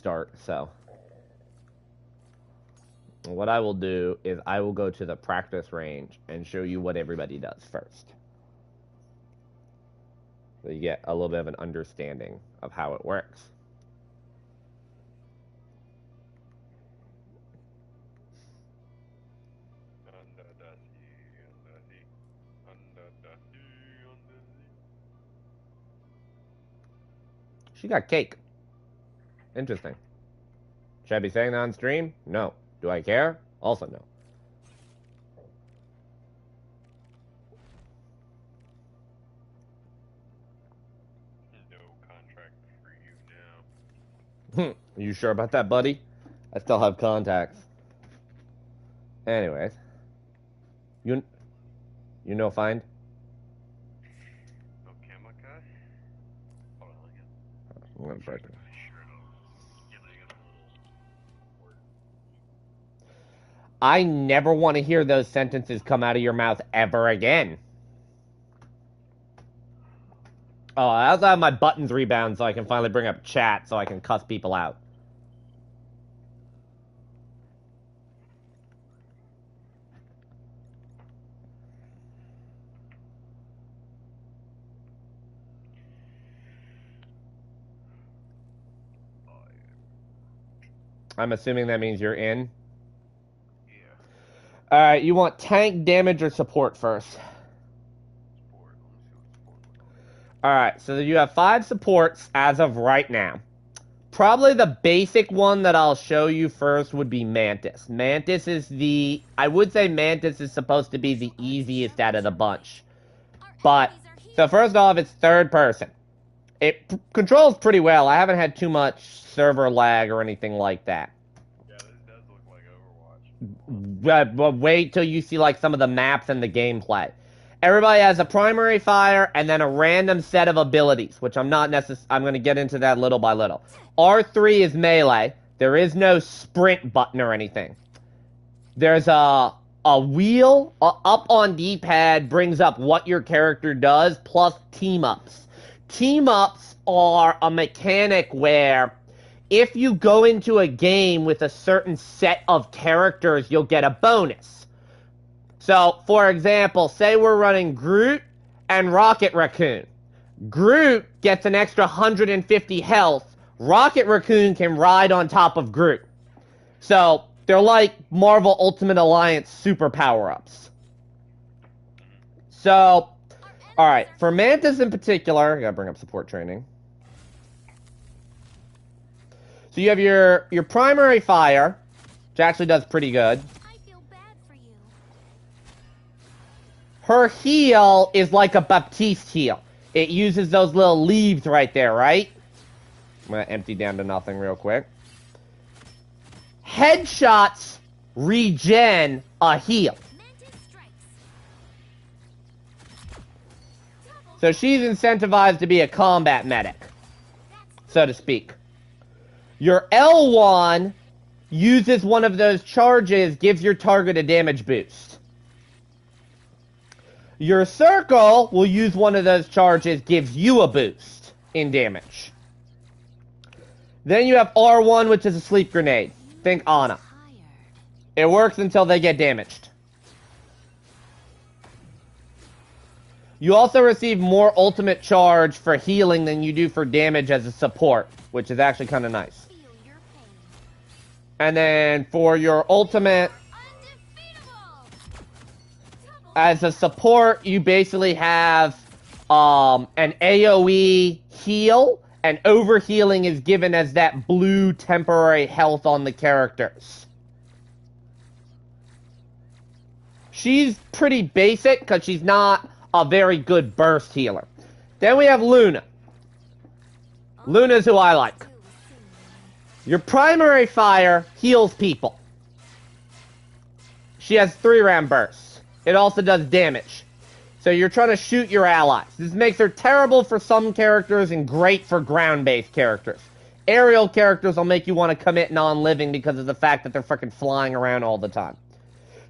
start, so. What I will do is I will go to the practice range and show you what everybody does first. So you get a little bit of an understanding of how it works. She got cake. Interesting. Should I be saying that on stream? No. Do I care? Also no. No contract for you now. You sure about that, buddy? I still have contacts. Anyways. You know find? Okay, my guy. Hold on again. I'm gonna break it. I never want to hear those sentences come out of your mouth ever again. Oh, I also have my buttons rebound so I can finally bring up chat so I can cuss people out. I'm assuming that means you're in. Yeah. Alright, you want tank, damage, or support first? Support. Alright, so you have 5 supports as of right now. Probably the basic one that I'll show you first would be Mantis. Mantis is the... I would say Mantis is supposed to be the easiest out of the bunch. But, so first off, it's third person. It controls pretty well. I haven't had too much server lag or anything like that. Yeah, this does look like Overwatch. But wait till you see like some of the maps and the gameplay. Everybody has a primary fire and then a random set of abilities, which I'm not I'm going to get into that little by little. R3 is melee. There is no sprint button or anything. There's a wheel up on D-pad brings up what your character does plus team-ups. Team-ups are a mechanic where if you go into a game with a certain set of characters, you'll get a bonus. So, for example, say we're running Groot and Rocket Raccoon. Groot gets an extra 150 health. Rocket Raccoon can ride on top of Groot. So, they're like Marvel Ultimate Alliance super power-ups. So, alright, for Mantis in particular, I gotta bring up support training. So you have your primary fire, which actually does pretty good. I feel bad for you. Her heal is like a Baptiste heal. It uses those little leaves right there, right? I'm gonna empty down to nothing real quick. Headshots regen a heal. So she's incentivized to be a combat medic, so to speak. Your L1 uses one of those charges, gives your target a damage boost. Your circle will use one of those charges, gives you a boost in damage. Then you have R1, which is a sleep grenade. Think Ana. It works until they get damaged. You also receive more ultimate charge for healing than you do for damage as a support, which is actually kind of nice. And then for your ultimate, as a support, you basically have an AoE heal, and overhealing is given as that blue temporary health on the characters. She's pretty basic because she's not a very good burst healer. Then we have Luna. Luna's who I like. Your primary fire heals people. She has 3-round bursts. It also does damage. So you're trying to shoot your allies. This makes her terrible for some characters and great for ground-based characters. Aerial characters will make you want to commit non-living because of the fact that they're freaking flying around all the time.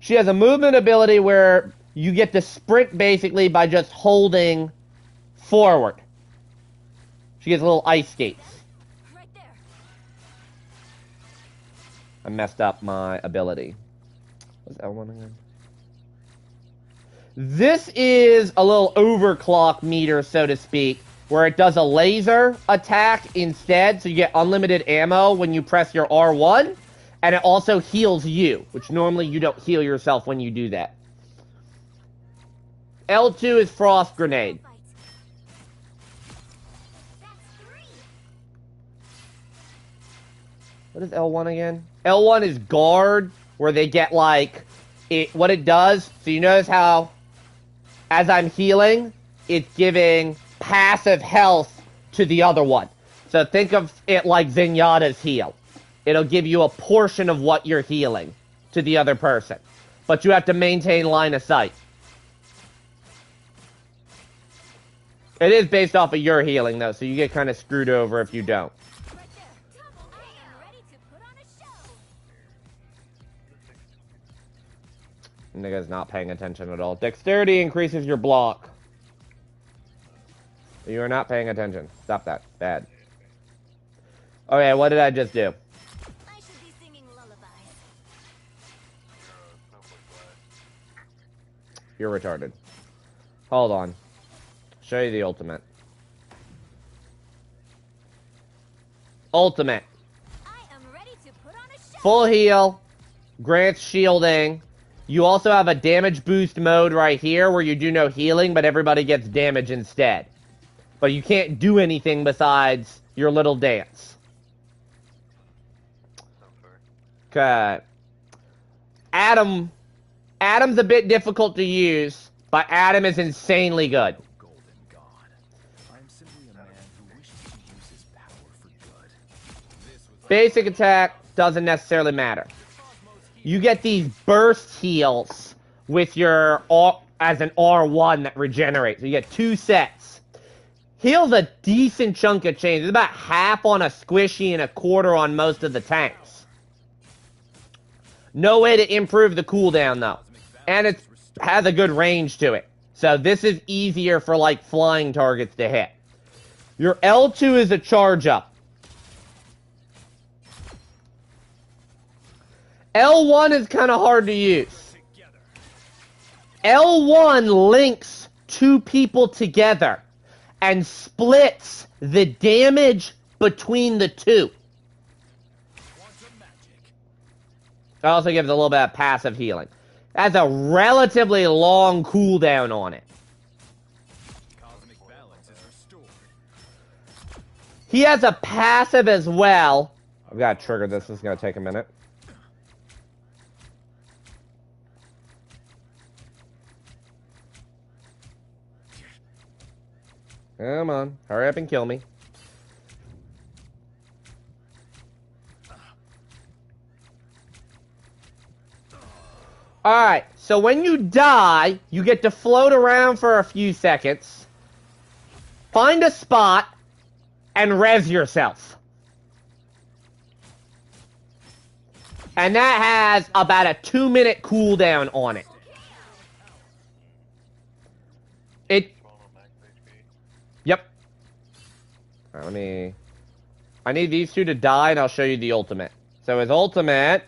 She has a movement ability where you get to sprint basically by just holding forward. She gets little ice skates. Right there. I messed up my ability. What's L1 again? This is a little overclock meter, so to speak, where it does a laser attack instead, so you get unlimited ammo when you press your R1, and it also heals you, which normally you don't heal yourself when you do that. L2 is Frost Grenade. What is L1 again? L1 is Guard, where they get, like, what it does, so you notice how, as I'm healing, it's giving passive health to the other one. So think of it like Zenyatta's heal. It'll give you a portion of what you're healing to the other person. But you have to maintain line of sight. It is based off of your healing, though, so you get kind of screwed over if you don't. Nigga's not paying attention at all. Dexterity increases your block. You are not paying attention. Stop that. Bad. Okay, what did I just do? I should be singing lullabies. You're retarded. Hold on. Show you the ultimate. Ultimate. I am ready to put on a show. Full heal. Grants shielding. You also have a damage boost mode right here where you do no healing, but everybody gets damage instead. But you can't do anything besides your little dance. Okay. Adam's a bit difficult to use, but Adam is insanely good. Basic attack doesn't necessarily matter. You get these burst heals with your as an R1 that regenerates. So you get 2 sets. Heals a decent chunk of change. It's about half on a squishy and a quarter on most of the tanks. No way to improve the cooldown though. And it has a good range to it. So this is easier for like flying targets to hit. Your L2 is a charge up. L1 is kind of hard to use. L1 links 2 people together and splits the damage between the 2. It also gives a little bit of passive healing. It has a relatively long cooldown on it. He has a passive as well. I've got to trigger this. This is going to take a minute. Come on, hurry up and kill me. Alright, so when you die, you get to float around for a few seconds, find a spot, and res yourself. And that has about a 2-minute cooldown on it. Yep. Alright, I need these 2 to die, and I'll show you the ultimate. So his ultimate...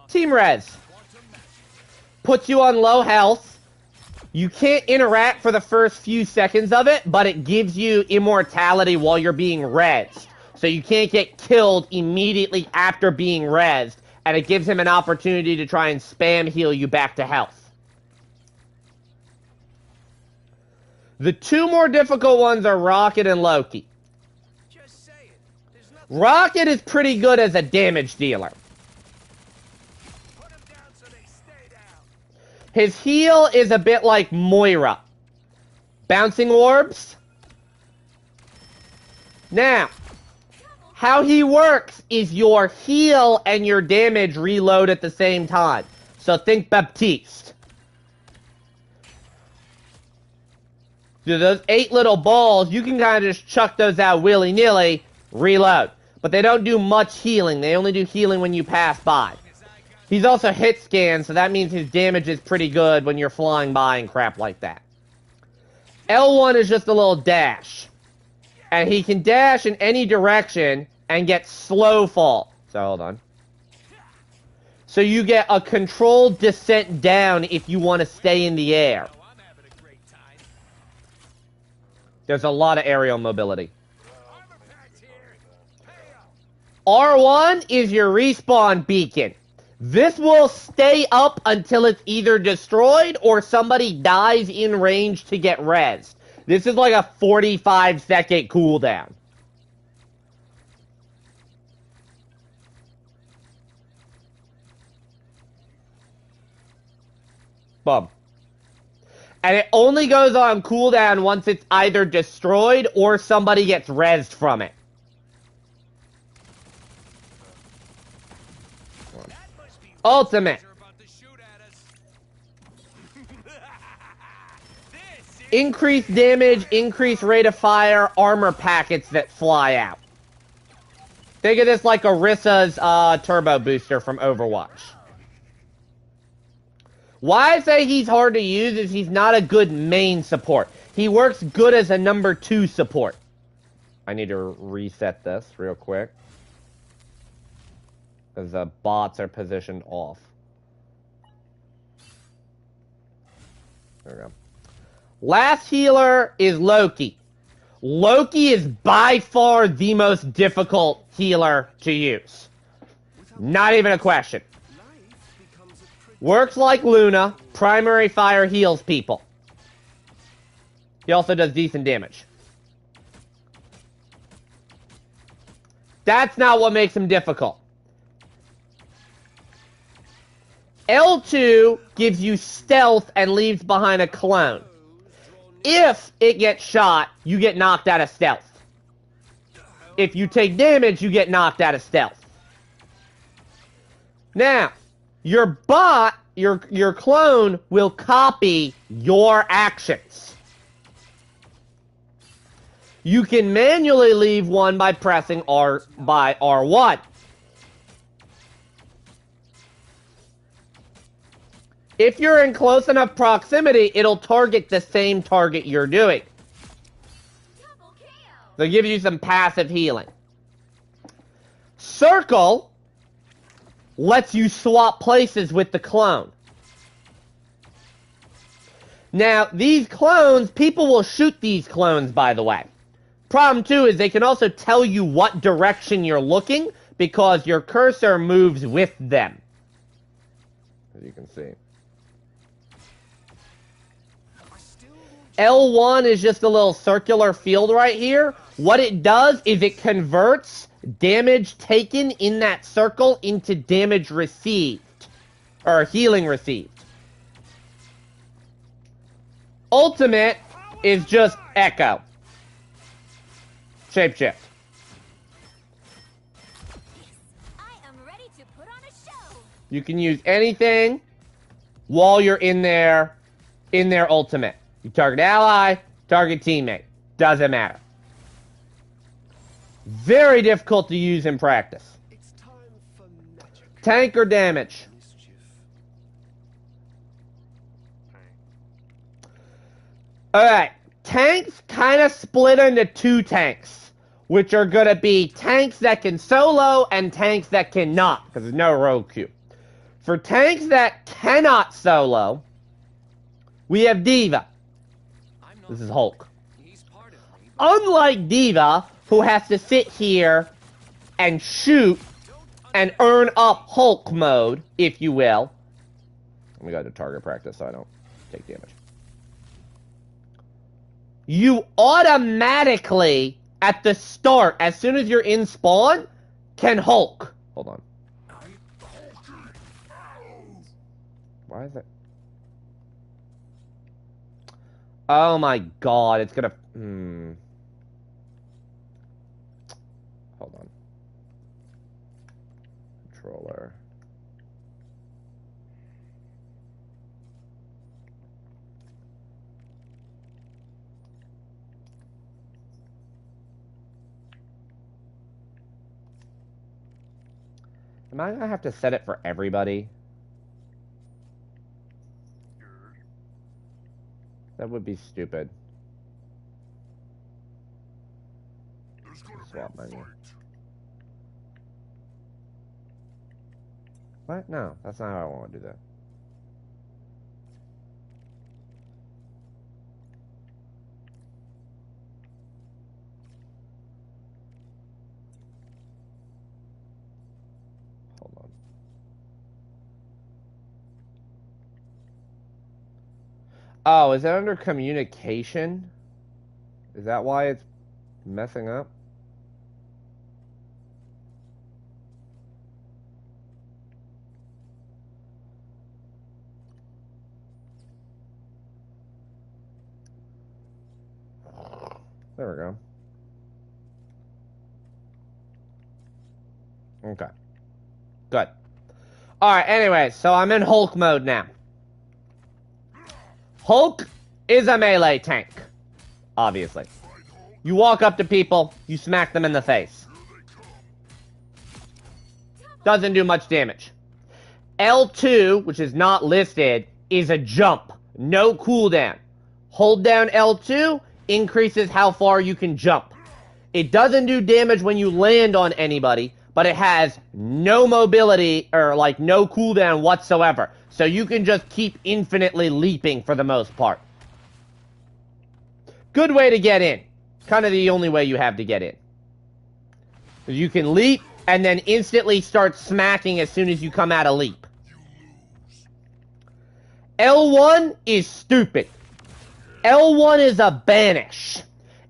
Team res. Puts you on low health. You can't interact for the first few seconds of it, but it gives you immortality while you're being rezzed. So you can't get killed immediately after being rezzed, and it gives him an opportunity to try and spam heal you back to health. The 2 more difficult ones are Rocket and Loki. Rocket is pretty good as a damage dealer. His heal is a bit like Moira. Bouncing orbs. Now, how he works is your heal and your damage reload at the same time. So think Baptiste. Do those 8 little balls, you can kind of just chuck those out willy-nilly, reload. but they don't do much healing. They only do healing when you pass by. He's also hit scan, so that means his damage is pretty good when you're flying by and crap like that. L1 is just a little dash. And he can dash in any direction and get slow fall. So hold on. So you get a controlled descent down if you want to stay in the air. There's a lot of aerial mobility. R1 is your respawn beacon. This will stay up until it's either destroyed or somebody dies in range to get rezzed. This is like a 45-second cooldown. Boom. And it only goes on cooldown once it's either destroyed or somebody gets rezzed from it. Ultimate. Increased damage, increased rate of fire, armor packets that fly out. Think of this like Orissa's turbo booster from Overwatch. Why I say he's hard to use is he's not a good main support. He works good as a number 2 support. I need to reset this real quick. Because the bots are positioned off. There we go. Last healer is Loki. Loki is by far the most difficult healer to use. Not even a question. Works like Luna. Primary fire heals people. He also does decent damage. That's not what makes him difficult. L2 gives you stealth and leaves behind a clone. If it gets shot, you get knocked out of stealth. If you take damage, you get knocked out of stealth. Now, your bot, your clone, will copy your actions. You can manually leave one by pressing R1. If you're in close enough proximity, it'll target the same target you're doing. They'll give you some passive healing. Circle lets you swap places with the clone. Now, these clones, people will shoot these clones, by the way. Problem too is they can also tell you what direction you're looking because your cursor moves with them. As you can see. L1 is just a little circular field right here. What it does is it converts damage taken in that circle into damage received. Or healing received. Ultimate is just Echo. Shapeshift. I am ready to put on a show. You can use anything while you're in their ultimate. You target ally, target teammate. Doesn't matter. Very difficult to use in practice. It's time for magic. Tank or damage? Mischief. Alright. Tanks kind of split into 2 tanks. Which are going to be tanks that can solo and tanks that cannot. Because there's no rogue queue. For tanks that cannot solo, we have Diva. This is Hulk. Unlike Diva, who has to sit here and shoot and earn up Hulk mode, if you will. Let me go to target practice so I don't take damage. You automatically, at the start, as soon as you're in spawn, can Hulk. Hold on. Why is that? Oh my god, it's gonna... Hold on. Controller. Am I gonna have to set it for everybody? That would be stupid. Swap menu. What? No, that's not how I want to do that. Hold on. Oh, is that under communication? Is that why it's messing up? There we go. Okay. Good. Alright, anyway, so I'm in Hulk mode now. Hulk is a melee tank. Obviously. You walk up to people, you smack them in the face. Doesn't do much damage. L2, which is not listed, is a jump. No cooldown. Hold down L2, increases how far you can jump. It doesn't do damage when you land on anybody, but it has no mobility, or like no cooldown whatsoever. So you can just keep infinitely leaping for the most part. Good way to get in. Kind of the only way you have to get in. You can leap, and then instantly start smacking as soon as you come out of leap. L1 is stupid. L1 is a banish.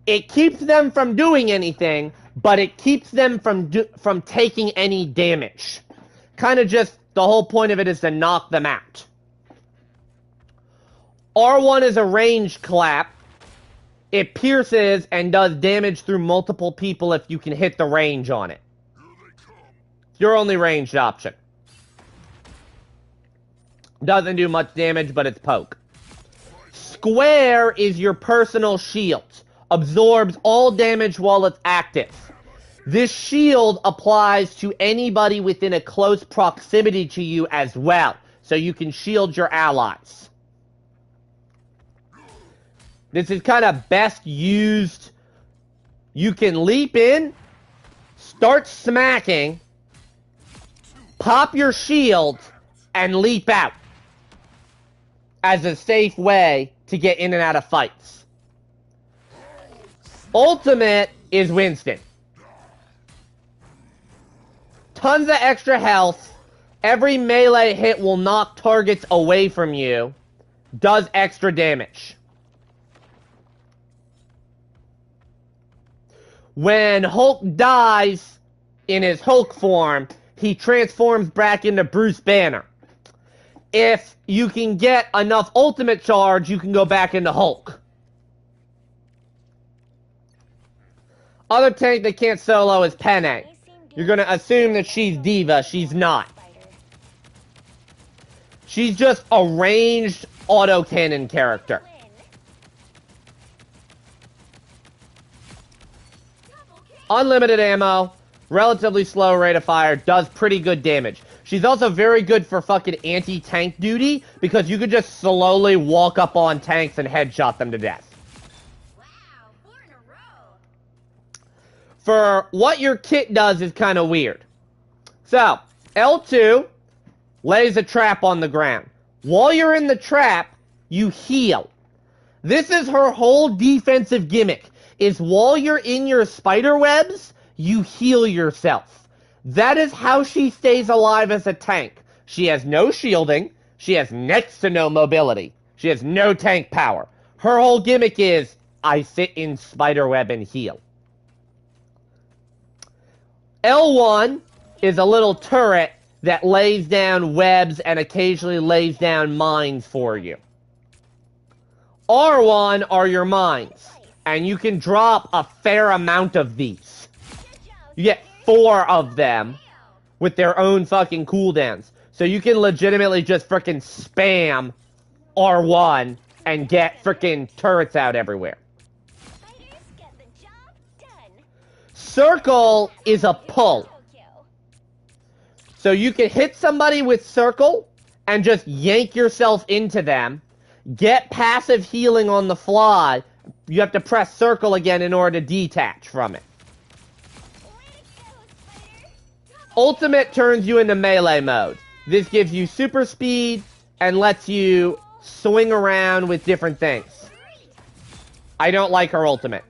It keeps them from doing anything, but it keeps them from taking any damage. Kind of just, the whole point of it is to knock them out. R1 is a range clap. It pierces and does damage through multiple people if you can hit the range on it. It's your only ranged option. Doesn't do much damage, but it's poke. Square is your personal shield. Absorbs all damage while it's active. This shield applies to anybody within a close proximity to you as well, so you can shield your allies. This is kind of best used. You can leap in, start smacking, pop your shield, and leap out as a safe way to get in and out of fights. Ultimate is Winston. Tons of extra health. Every melee hit will knock targets away from you. Does extra damage. When Hulk dies in his Hulk form, he transforms back into Bruce Banner. If you can get enough ultimate charge, you can go back into Hulk. Other tank that can't solo is Penne. You're gonna assume that she's Diva. She's not. She's just a ranged autocannon character. Unlimited ammo, relatively slow rate of fire, does pretty good damage. She's also very good for fucking anti-tank duty, because you could just slowly walk up on tanks and headshot them to death. Wow, 4 in a row. For what your kit does is kind of weird. So, L2 lays a trap on the ground. While you're in the trap, you heal. This is her whole defensive gimmick, is while you're in your spider webs, you heal yourself. That is how she stays alive as a tank. She has no shielding. She has next to no mobility. She has no tank power. Her whole gimmick is, I sit in spiderweb and heal. L1 is a little turret that lays down webs and occasionally lays down mines for you. R1 are your mines, and you can drop a fair amount of these. You get 4 of them with their own fucking cooldowns. So you can legitimately just frickin' spam R1 and get frickin' turrets out everywhere. Fighters get the job done. Circle is a pull. So you can hit somebody with circle and just yank yourself into them, get passive healing on the fly. You have to press circle again in order to detach from it. Ultimate turns you into melee mode. This gives you super speed and lets you swing around with different things. I don't like her ultimate.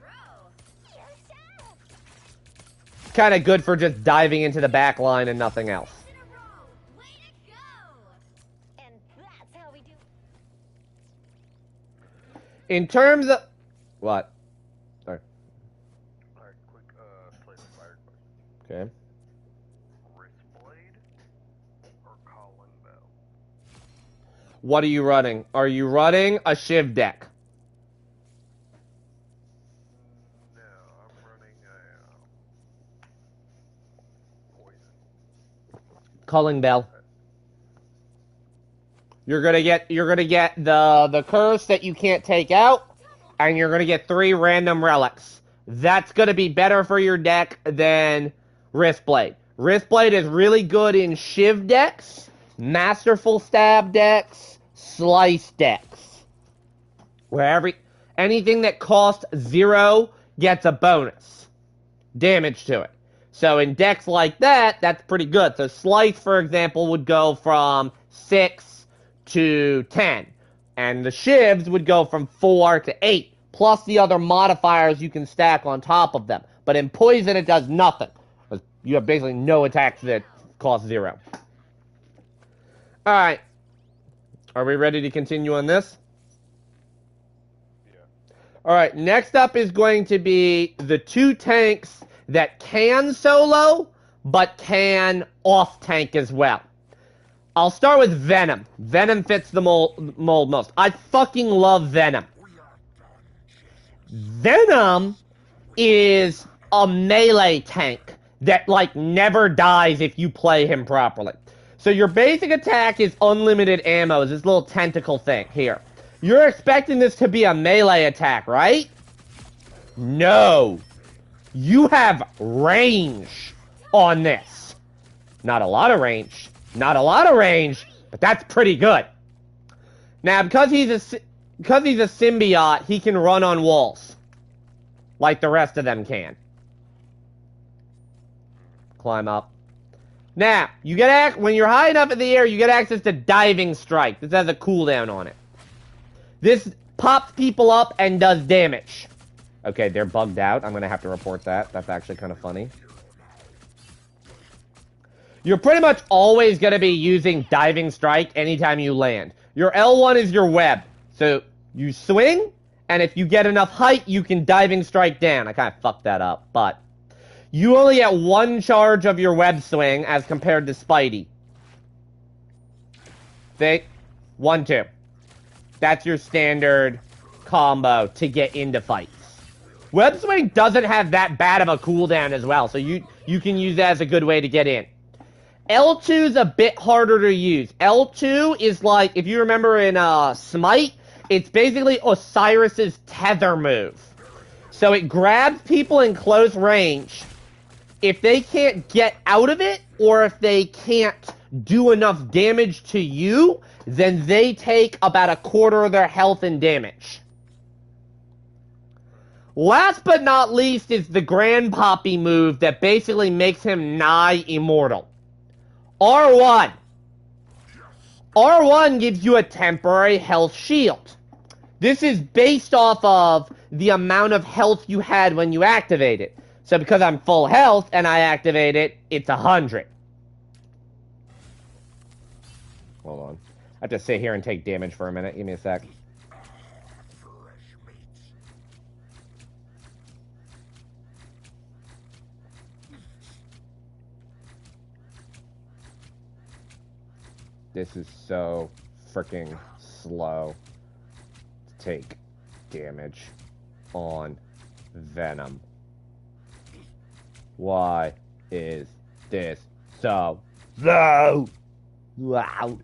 Kind of good for just diving into the back line and nothing else. In terms of... What? Sorry. Alright, quick, slave fire question. Okay. Wristblade or calling bell? What are you running? Are you running a Shiv deck? No, I'm running a, poison. Culling Bell. You're gonna get the curse that you can't take out, and you're gonna get 3 random relics. That's gonna be better for your deck than Wristblade. Wristblade is really good in Shiv decks, Masterful Stab decks, Slice decks. Where anything that costs 0 gets a bonus damage to it. So in decks like that, that's pretty good. So Slice, for example, would go from 6 to 10. And the Shivs would go from 4 to 8. Plus the other modifiers you can stack on top of them. But in Poison, it does nothing. You have basically no attacks that cost 0. Alright. Are we ready to continue on this? Yeah. Alright, next up is going to be the 2 tanks that can solo, but can off-tank as well. I'll start with Venom. Venom fits the mold most. I fucking love Venom. Venom is a melee tank that, like, never dies if you play him properly. So your basic attack is unlimited ammo, is this little tentacle thing here. You're expecting this to be a melee attack, right? No. You have range on this. Not a lot of range. Not a lot of range, but that's pretty good. Now, because he's a symbiote, he can run on walls. Like the rest of them can. Climb up. Now, when you're high enough in the air, you get access to Diving Strike. This has a cooldown on it. This pops people up and does damage. Okay, they're bugged out. I'm going to have to report that. That's actually kind of funny. You're pretty much always going to be using Diving Strike anytime you land. Your L1 is your web. So, you swing, and if you get enough height, you can Diving Strike down. I kind of fucked that up, but... You only get 1 charge of your web swing as compared to Spidey. See? 1, 2. That's your standard combo to get into fights. Web swing doesn't have that bad of a cooldown as well, so you can use that as a good way to get in. L2 is a bit harder to use. L2 is like, if you remember in Smite, it's basically Osiris's tether move. So it grabs people in close range. If they can't get out of it, or if they can't do enough damage to you, then they take about 1/4 of their health and damage. Last but not least is the Grand Poppy move that basically makes him nigh immortal. R1. R1 gives you a temporary health shield. This is based off of the amount of health you had when you activate it. So because I'm full health and I activate it, it's 100. Hold on. I have to sit here and take damage for a minute. Give me a sec. This is so freaking slow to take damage on Venom. Why is this so slow? Wow.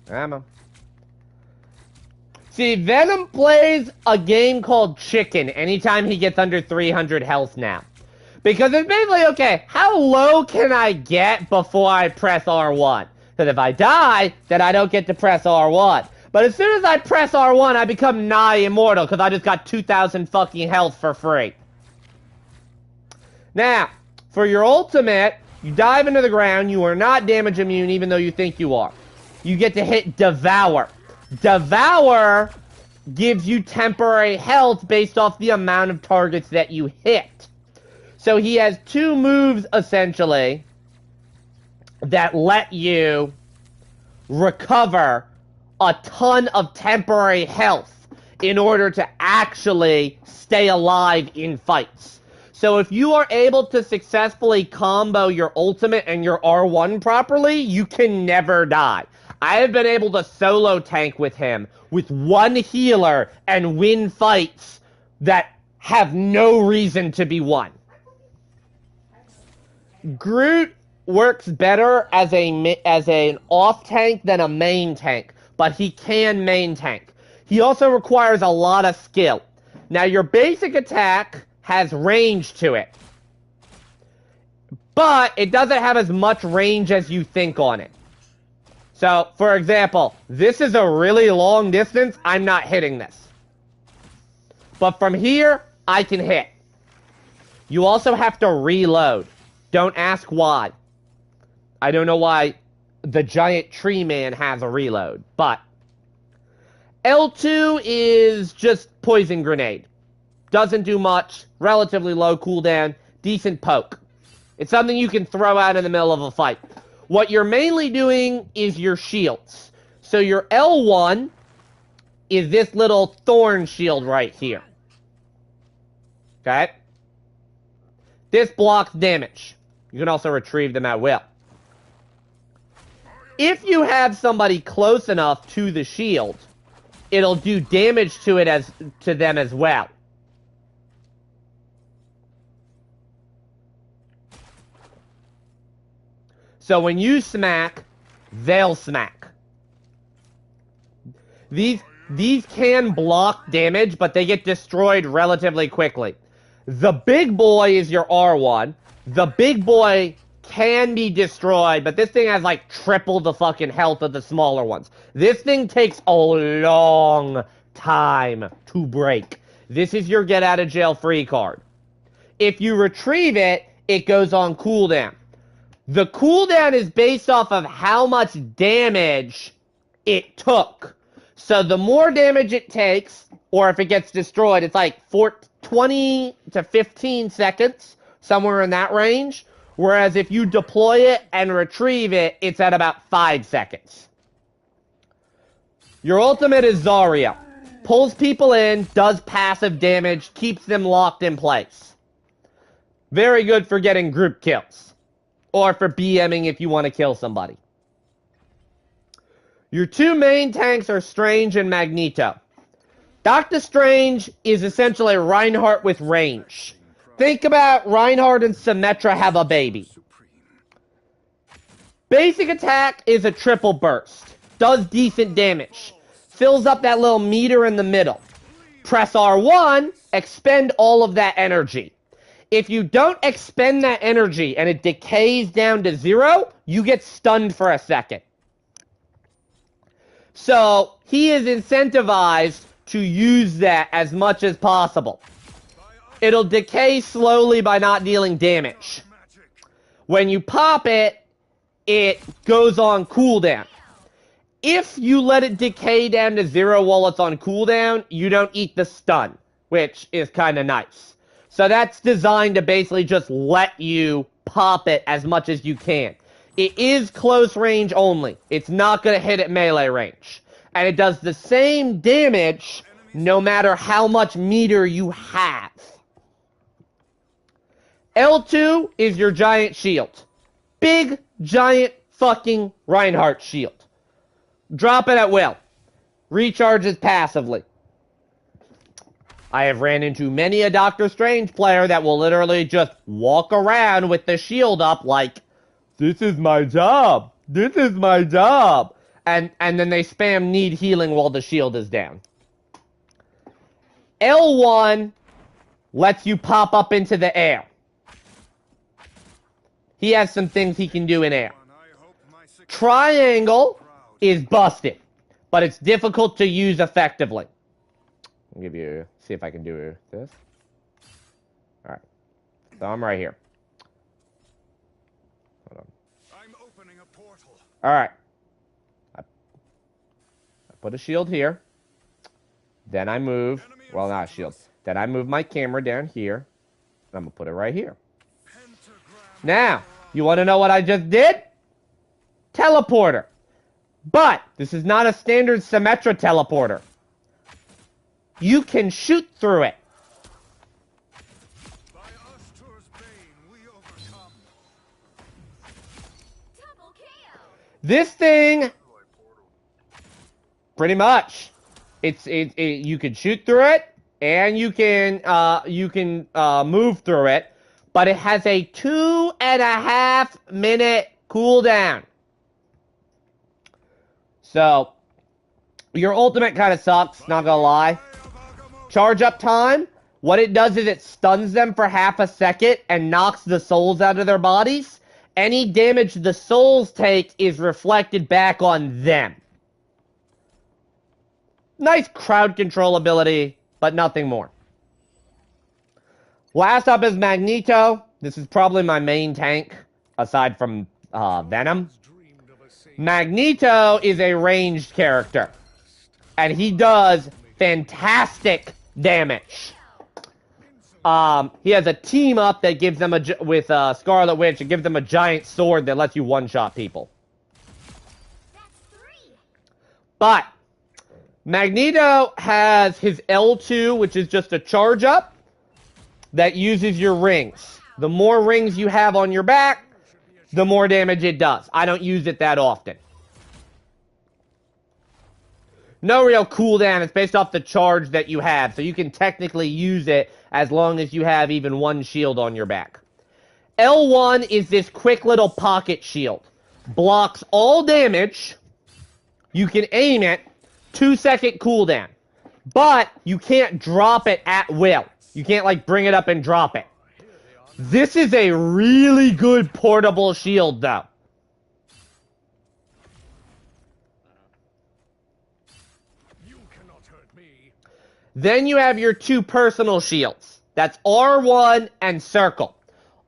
Ammo. See, Venom plays a game called Chicken anytime he gets under 300 health now. Because it's basically, okay, how low can I get before I press R1? Because if I die, then I don't get to press R1. But as soon as I press R1, I become nigh immortal because I just got 2,000 fucking health for free. Now, for your ultimate, you dive into the ground. You are not damage immune even though you think you are. You get to hit Devour. Devour gives you temporary health based off the amount of targets that you hit. So he has two moves, essentially, that let you recover a ton of temporary health in order to actually stay alive in fights. So if you are able to successfully combo your ultimate and your R1 properly, you can never die. I have been able to solo tank with him with one healer and win fights that have no reason to be won. Groot works better as an off tank than a main tank, but he can main tank. He also requires a lot of skill. Now, your basic attack has range to it, but it doesn't have as much range as you think on it. So, for example, this is a really long distance. I'm not hitting this. But from here, I can hit. You also have to reload. Don't ask why. I don't know why the giant tree man has a reload, but L2 is just poison grenade. Doesn't do much, relatively low cooldown, decent poke. It's something you can throw out in the middle of a fight. What you're mainly doing is your shields. So your L1 is this little thorn shield right here. Okay? This blocks damage. You can also retrieve them at will. If you have somebody close enough to the shield, it'll do damage to them as well. So when you smack, they'll smack. These can block damage, but they get destroyed relatively quickly. The big boy is your R1. The big boy can be destroyed, but this thing has like triple the fucking health of the smaller ones. This thing takes a long time to break. This is your get out of jail free card. If you retrieve it, it goes on cooldown. The cooldown is based off of how much damage it took. So the more damage it takes, or if it gets destroyed, it's like 20 to 15 seconds, somewhere in that range. Whereas if you deploy it and retrieve it, it's at about 5 seconds. Your ultimate is Zarya. Pulls people in, does passive damage, keeps them locked in place. Very good for getting group kills. Or for BMing if you want to kill somebody. Your two main tanks are Strange and Magneto. Doctor Strange is essentially Reinhardt with range. Think about Reinhardt and Symmetra have a baby. Basic attack is a triple burst. Does decent damage. Fills up that little meter in the middle. Press R1, expend all of that energy. If you don't expend that energy and it decays down to 0, you get stunned for a second. So, he is incentivized to use that as much as possible. It'll decay slowly by not dealing damage. When you pop it, it goes on cooldown. If you let it decay down to 0 while it's on cooldown, you don't eat the stun, which is kind of nice. So that's designed to basically just let you pop it as much as you can. It is close range only. It's not going to hit at melee range. And it does the same damage no matter how much meter you have. L2 is your giant shield. Big, giant, fucking Reinhardt shield. Drop it at will. Recharges passively. I have ran into many a Doctor Strange player that will literally just walk around with the shield up like, this is my job. This is my job. And then they spam need healing while the shield is down. L1 lets you pop up into the air. he has some things he can do in air. Triangle is busted, but it's difficult to use effectively. I'll give you, see if I can do this. Alright. So I'm right here. Hold on. I'm opening a portal. Alright. I put a shield here. Then I move, well, not a shield. Then I move my camera down here. I'm going to put it right here. Now, you want to know what I just did? Teleporter. But, this is not a standard Symmetra teleporter. You can shoot through it. By Astur's bane, we overcome. Double KO. This thing, pretty much, you can shoot through it, and you can move through it, but it has a 2.5 minute cooldown. So, your ultimate kind of sucks, not gonna lie. Charge up time, what it does is it stuns them for half a second and knocks the souls out of their bodies. Any damage the souls take is reflected back on them. Nice crowd control ability, but nothing more. Last up is Magneto. This is probably my main tank, aside from Venom. Magneto is a ranged character, and he does fantastic damage. He has a team up that gives them with Scarlet Witch. It gives them a giant sword that lets you one-shot people. That's 3. But Magneto has his L2, which is just a charge up that uses your rings. The more rings you have on your back, the more damage it does. I don't use it that often. No real cooldown. It's based off the charge that you have, so you can technically use it as long as you have even one shield on your back. L1 is this quick little pocket shield. Blocks all damage. You can aim it. 2-second cooldown. But you can't drop it at will. You can't, like, bring it up and drop it. This is a really good portable shield, though. You cannot hurt me. Then you have your 2 personal shields. That's R1 and Circle.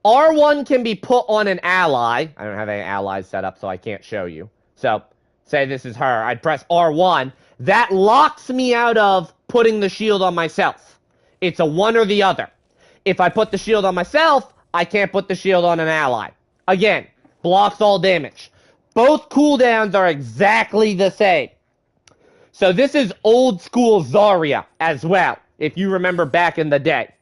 R1 can be put on an ally. I don't have any allies set up, so I can't show you. So, say this is her. I'd press R1. That locks me out of putting the shield on myself. It's a one or the other. If I put the shield on myself, I can't put the shield on an ally. Again, blocks all damage. Both cooldowns are exactly the same. So this is old school Zarya as well, if you remember back in the day.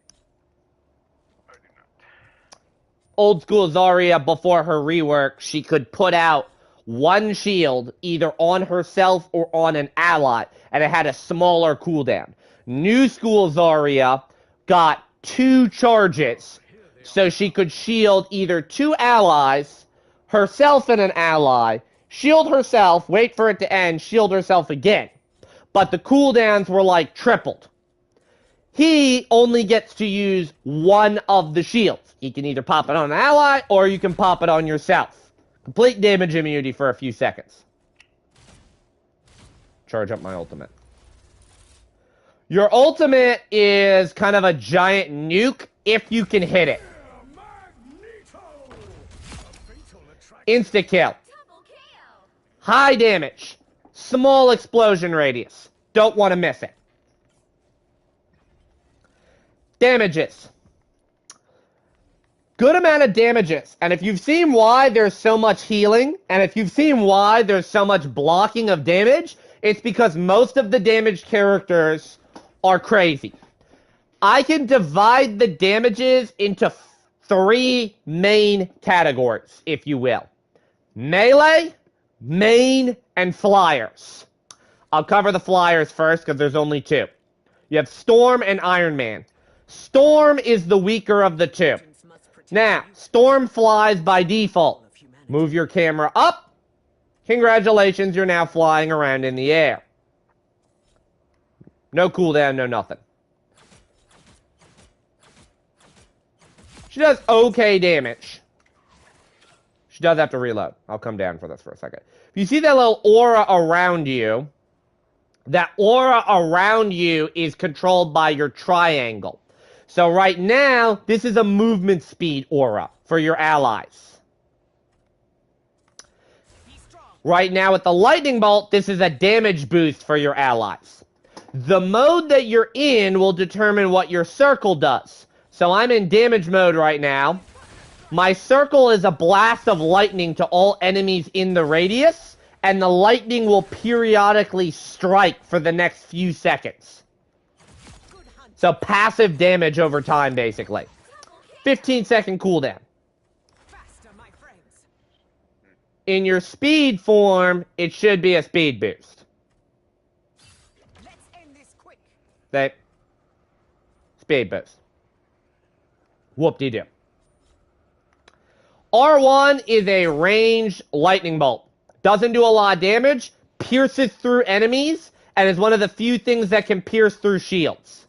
Old school Zarya, before her rework, she could put out one shield either on herself or on an ally, and it had a smaller cooldown. New school Zarya got 2 charges, so she could shield either 2 allies, herself and an ally, shield herself, wait for it to end, shield herself again. But the cooldowns were like tripled. He only gets to use one of the shields. He can either pop it on an ally, or you can pop it on yourself. Complete damage immunity for a few seconds. Charge up my ultimate. Your ultimate is kind of a giant nuke if you can hit it. Insta-kill. Double KO. High damage. Small explosion radius. Don't want to miss it. Damages. Good amount of damages. And if you've seen why there's so much healing, and if you've seen why there's so much blocking of damage, it's because most of the damaged characters are crazy. I can divide the damages into 3 main categories, if you will. Melee, main, and flyers. I'll cover the flyers first because there's only 2. You have Storm and Iron Man. Storm is the weaker of the 2. Now, Storm flies by default. Move your camera up. Congratulations, you're now flying around in the air. No cooldown, no nothing. She does okay damage. She does have to reload. I'll come down for this for a second. If you see that little aura around you, that aura around you is controlled by your triangle. So right now, this is a movement speed aura for your allies. Right now with the lightning bolt, this is a damage boost for your allies. The mode that you're in will determine what your circle does. So I'm in damage mode right now. My circle is a blast of lightning to all enemies in the radius, and the lightning will periodically strike for the next few seconds. So passive damage over time, basically. 15-second cooldown. In your speed form, it should be a speed boost. Let's end this quick. Speed boost. Whoop-de-doo. R1 is a ranged lightning bolt. Doesn't do a lot of damage, pierces through enemies, and is one of the few things that can pierce through shields.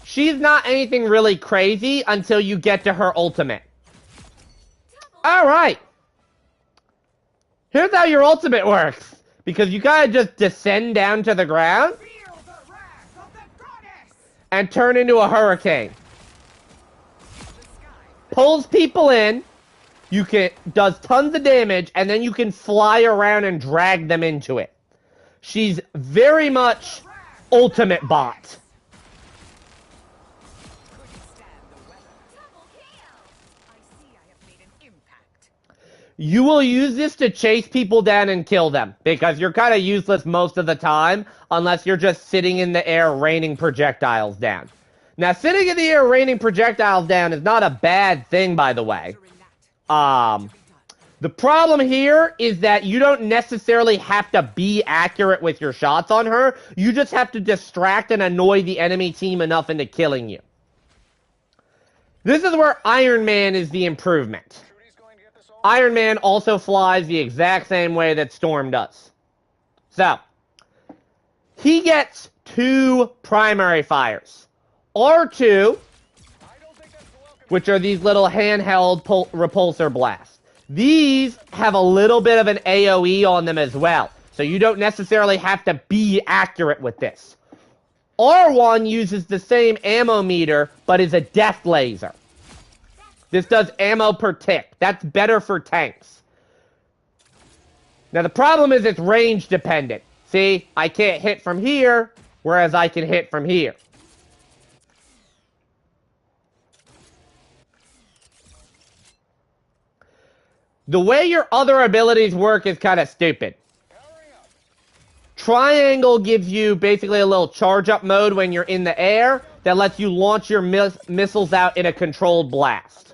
She's not anything really crazy until you get to her ultimate. Alright. Here's how your ultimate works. Because you gotta just descend down to the ground Feel the wrath of the goddess. and turn into a hurricane. Pulls people in, does tons of damage, and then you can fly around and drag them into it. She's very much ultimate bot. You will use this to chase people down and kill them, because you're kind of useless most of the time, unless you're just sitting in the air raining projectiles down. Now, sitting in the air raining projectiles down is not a bad thing, by the way. The problem here is that you don't necessarily have to be accurate with your shots on her. You just have to distract and annoy the enemy team enough into killing you. This is where Iron Man is the improvement. Iron Man also flies the exact same way that Storm does. So, he gets 2 primary fires. R2, which are these little handheld repulsor blasts. These have a little bit of an AoE on them as well, so you don't necessarily have to be accurate with this. R1 uses the same ammo meter, but is a death laser. This does ammo per tick. That's better for tanks. Now the problem is it's range dependent. See, I can't hit from here, whereas I can hit from here. The way your other abilities work is kind of stupid. Triangle gives you basically a little charge up mode when you're in the air that lets you launch your missiles out in a controlled blast.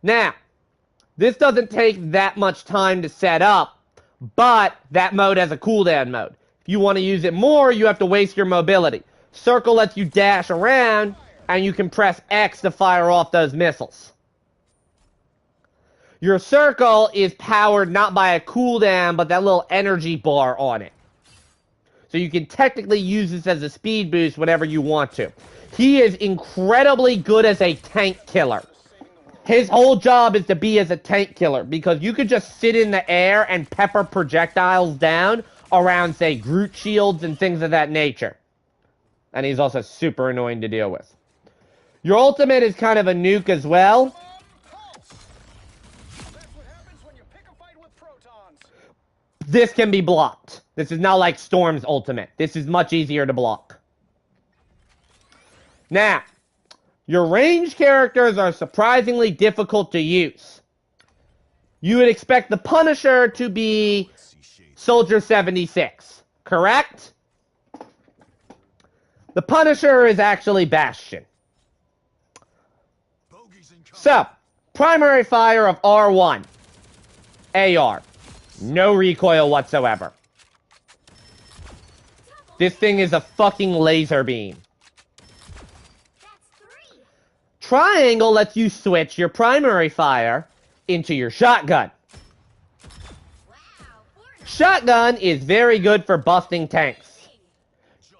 Now, this doesn't take that much time to set up, but that mode has a cooldown mode. If you want to use it more, you have to waste your mobility. Circle lets you dash around, and you can press X to fire off those missiles. Your circle is powered not by a cooldown, but that little energy bar on it. So you can technically use this as a speed boost whenever you want to. He is incredibly good as a tank killer. His whole job is to be as a tank killer, because you could just sit in the air and pepper projectiles down around, say, Groot shields and things of that nature. And he's also super annoying to deal with. Your ultimate is kind of a nuke as well. This can be blocked. This is not like Storm's ultimate. This is much easier to block. Now, your ranged characters are surprisingly difficult to use. You would expect the Punisher to be Soldier 76, correct? The Punisher is actually Bastion. So, primary fire of R1. AR. No recoil whatsoever. This thing is a fucking laser beam. Triangle lets you switch your primary fire into your shotgun. Shotgun is very good for busting tanks.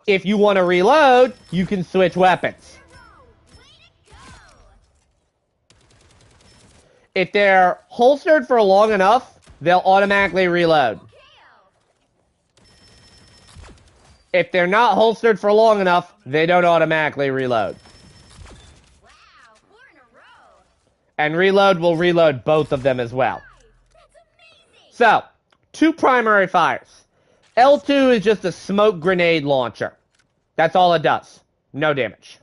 If you want to reload, you can switch weapons. If they're holstered for long enough, they'll automatically reload. Kill. If they're not holstered for long enough, they don't automatically reload. Wow, 4 in a row. And reload will reload both of them as well. That's amazing. So, 2 primary fires. L2 is just a smoke grenade launcher. That's all it does. No damage.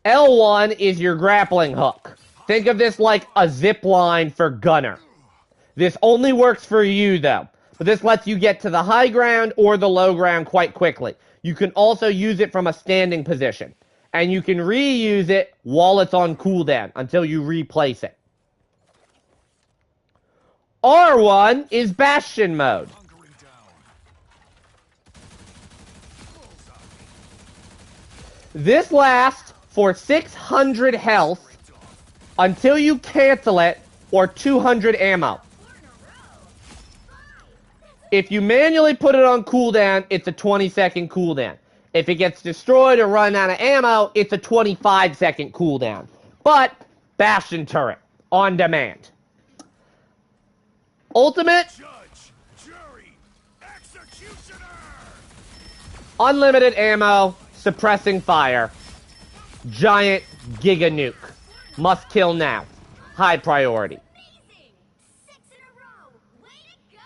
L1 is your grappling hook. Think of this like a zip line for gunner. This only works for you, though. But this lets you get to the high ground or the low ground quite quickly. You can also use it from a standing position. And you can reuse it while it's on cooldown until you replace it. R1 is Bastion mode. Hunkering down. This lasts for 600 health until you cancel it or 200 ammo. 4 in a row. If you manually put it on cooldown, it's a 20-second cooldown. If it gets destroyed or run out of ammo, it's a 25-second cooldown. But, Bastion turret, on demand. Ultimate, Judge, jury, executioner. unlimited ammo, suppressing fire. Giant Giga Nuke. Must kill now. High priority. Amazing. 6 in a row. Way to go.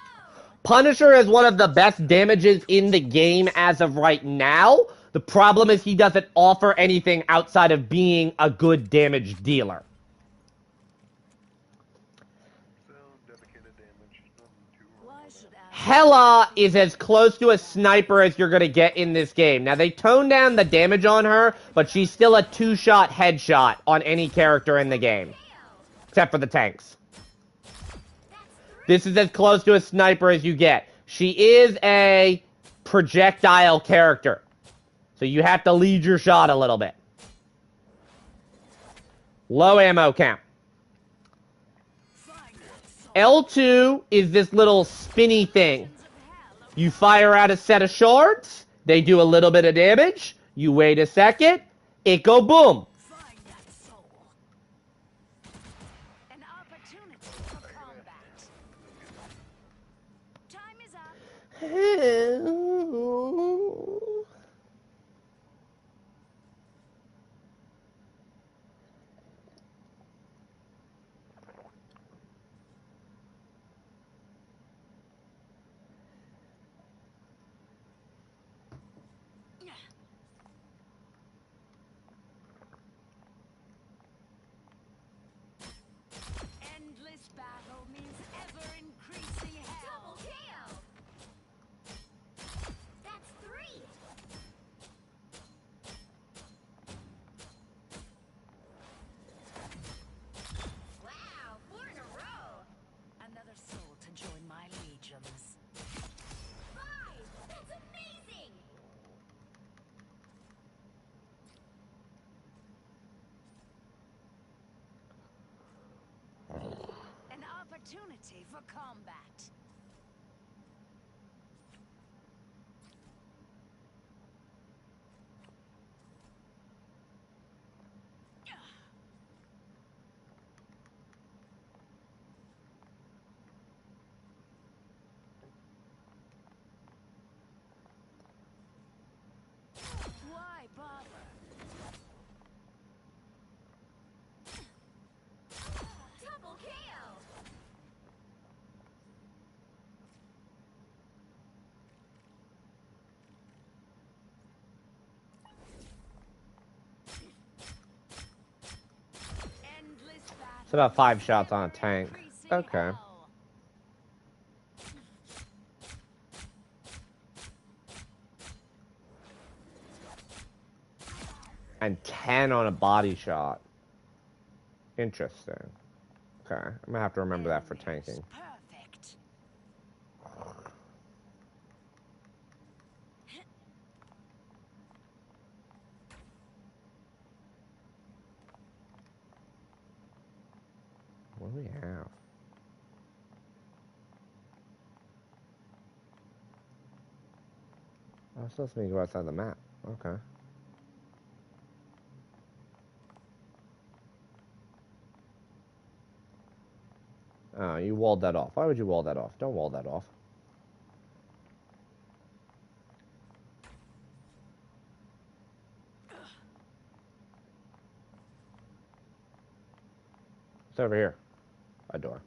Punisher is one of the best damages in the game as of right now. The problem is he doesn't offer anything outside of being a good damage dealer. Sound dedicated damage. Nothing too wrong Why with should it. I? Hela is as close to a sniper as you're going to get in this game. Now, they toned down the damage on her, but she's still a 2-shot headshot on any character in the game. Except for the tanks. This is as close to a sniper as you get. She is a projectile character. So you have to lead your shot a little bit. Low ammo count. L2 is this little spinny thing. You fire out a set of shards. They do a little bit of damage. You wait a second. It go boom. Find that soul. An opportunity for combat. Time is up. Endless battle means ever increasing hell. Double kill. That's 3. Wow, 4 in a row. Another soul to join my legions. 5. That's amazing. An opportunity for combat. Why bother? Double kill. Endless battle. It's about 5 shots on a tank. Increasing Okay. hell. And 10 on a body shot. Interesting. Okay, I'm gonna have to remember that for tanking. Perfect. What do we have? Oh, it's supposed to be go outside the map. Okay. Oh, you walled that off. Why would you wall that off? Don't wall that off. It's over here. My door.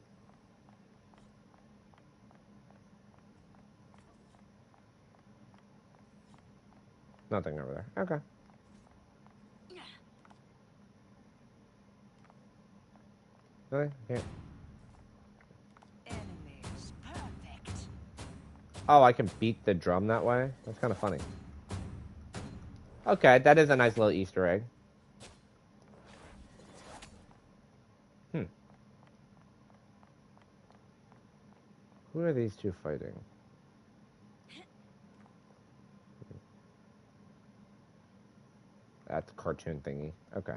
Nothing over there. Okay. Really? Here. Enemies perfect. Oh, I can beat the drum that way? That's kind of funny. Okay, that is a nice little Easter egg. Who are these two fighting? That's a cartoon thingy. Okay.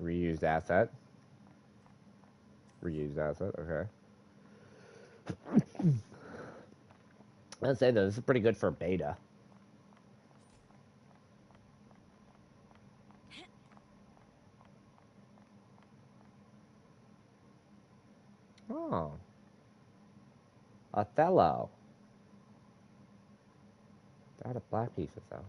Reused asset. Reused asset, okay. I'd say though, this is pretty good for beta. Oh. Othello. They're out of black pieces though.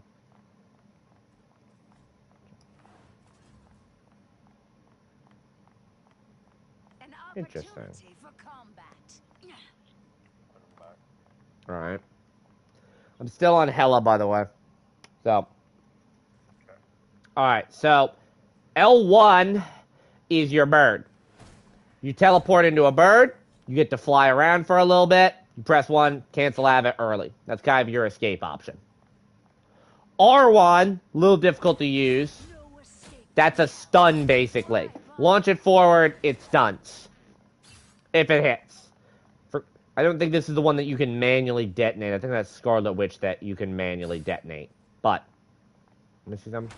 An Interesting. opportunity for combat. Alright. I'm still on Hella, by the way. So. Alright, so L1 is your bird. You teleport into a bird, you get to fly around for a little bit, you press 1, cancel Avid early. That's kind of your escape option. R1, a little difficult to use. No escape. That's a stun, basically. Launch it forward, it stuns. If it hits. I don't think this is the one that you can manually detonate. I think that's Scarlet Witch that you can manually detonate. But, let me see something.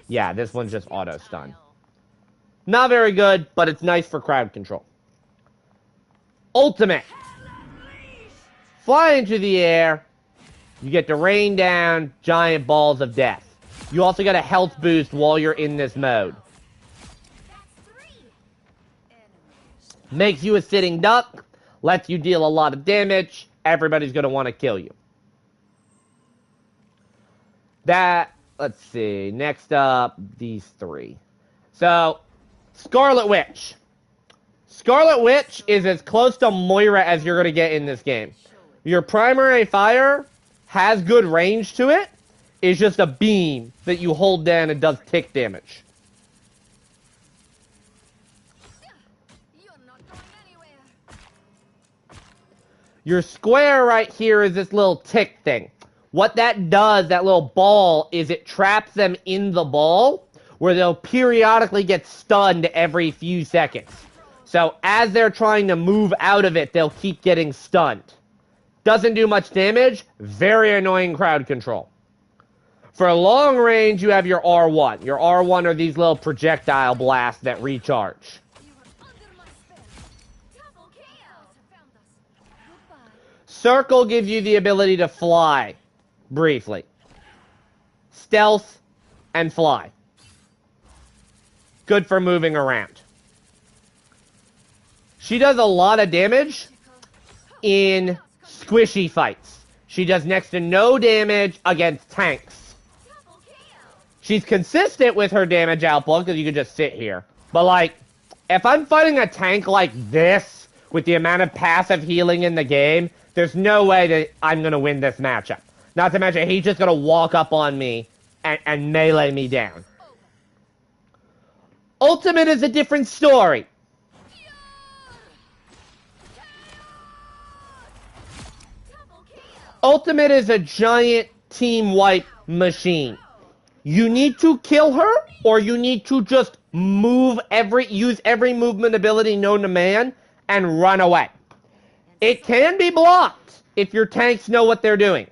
Yeah, this one's just auto stun. Not very good, but it's nice for crowd control. Ultimate. Fly into the air. You get to rain down giant balls of death. You also get a health boost while you're in this mode. Makes you a sitting duck. Lets you deal a lot of damage. Everybody's going to want to kill you. Let's see. Next up, these three. So, Scarlet Witch. Scarlet Witch is as close to Moira as you're going to get in this game. Your primary fire has good range to it. It's just a beam that you hold down and does tick damage. You're not going anywhere. Your square right here is this little tick thing. What that does, that little ball, is it traps them in the ball, where they'll periodically get stunned every few seconds. So as they're trying to move out of it, they'll keep getting stunned. Doesn't do much damage, very annoying crowd control. For long range, you have your R1. Your R1 are these little projectile blasts that recharge. You are under my spell. Double kill. Found us. Goodbye. Circle gives you the ability to fly, briefly. Stealth and fly. Good for moving around. She does a lot of damage in squishy fights. She does next to no damage against tanks. Double kill. She's consistent with her damage output because you can just sit here. But like, if I'm fighting a tank like this, with the amount of passive healing in the game, there's no way that I'm going to win this matchup. Not to mention, he's just going to walk up on me and melee me down. Ultimate is a different story. Ultimate is a giant team wipe machine. You need to kill her, or you need to just use every movement ability known to man and run away. It can be blocked if your tanks know what they're doing.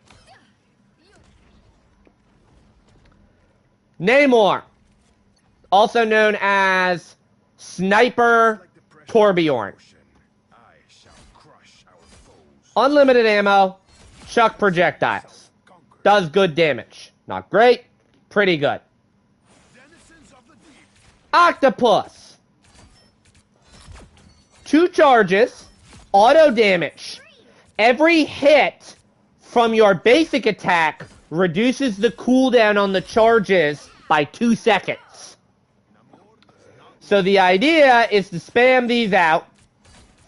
Namor, also known as Sniper Torbjorn. I shall crush our foes. Unlimited ammo, chuck projectiles. Does good damage. Not great, pretty good. Octopus. 2 charges, auto damage. Every hit from your basic attack reduces the cooldown on the charges by 2 seconds. So the idea is to spam these out,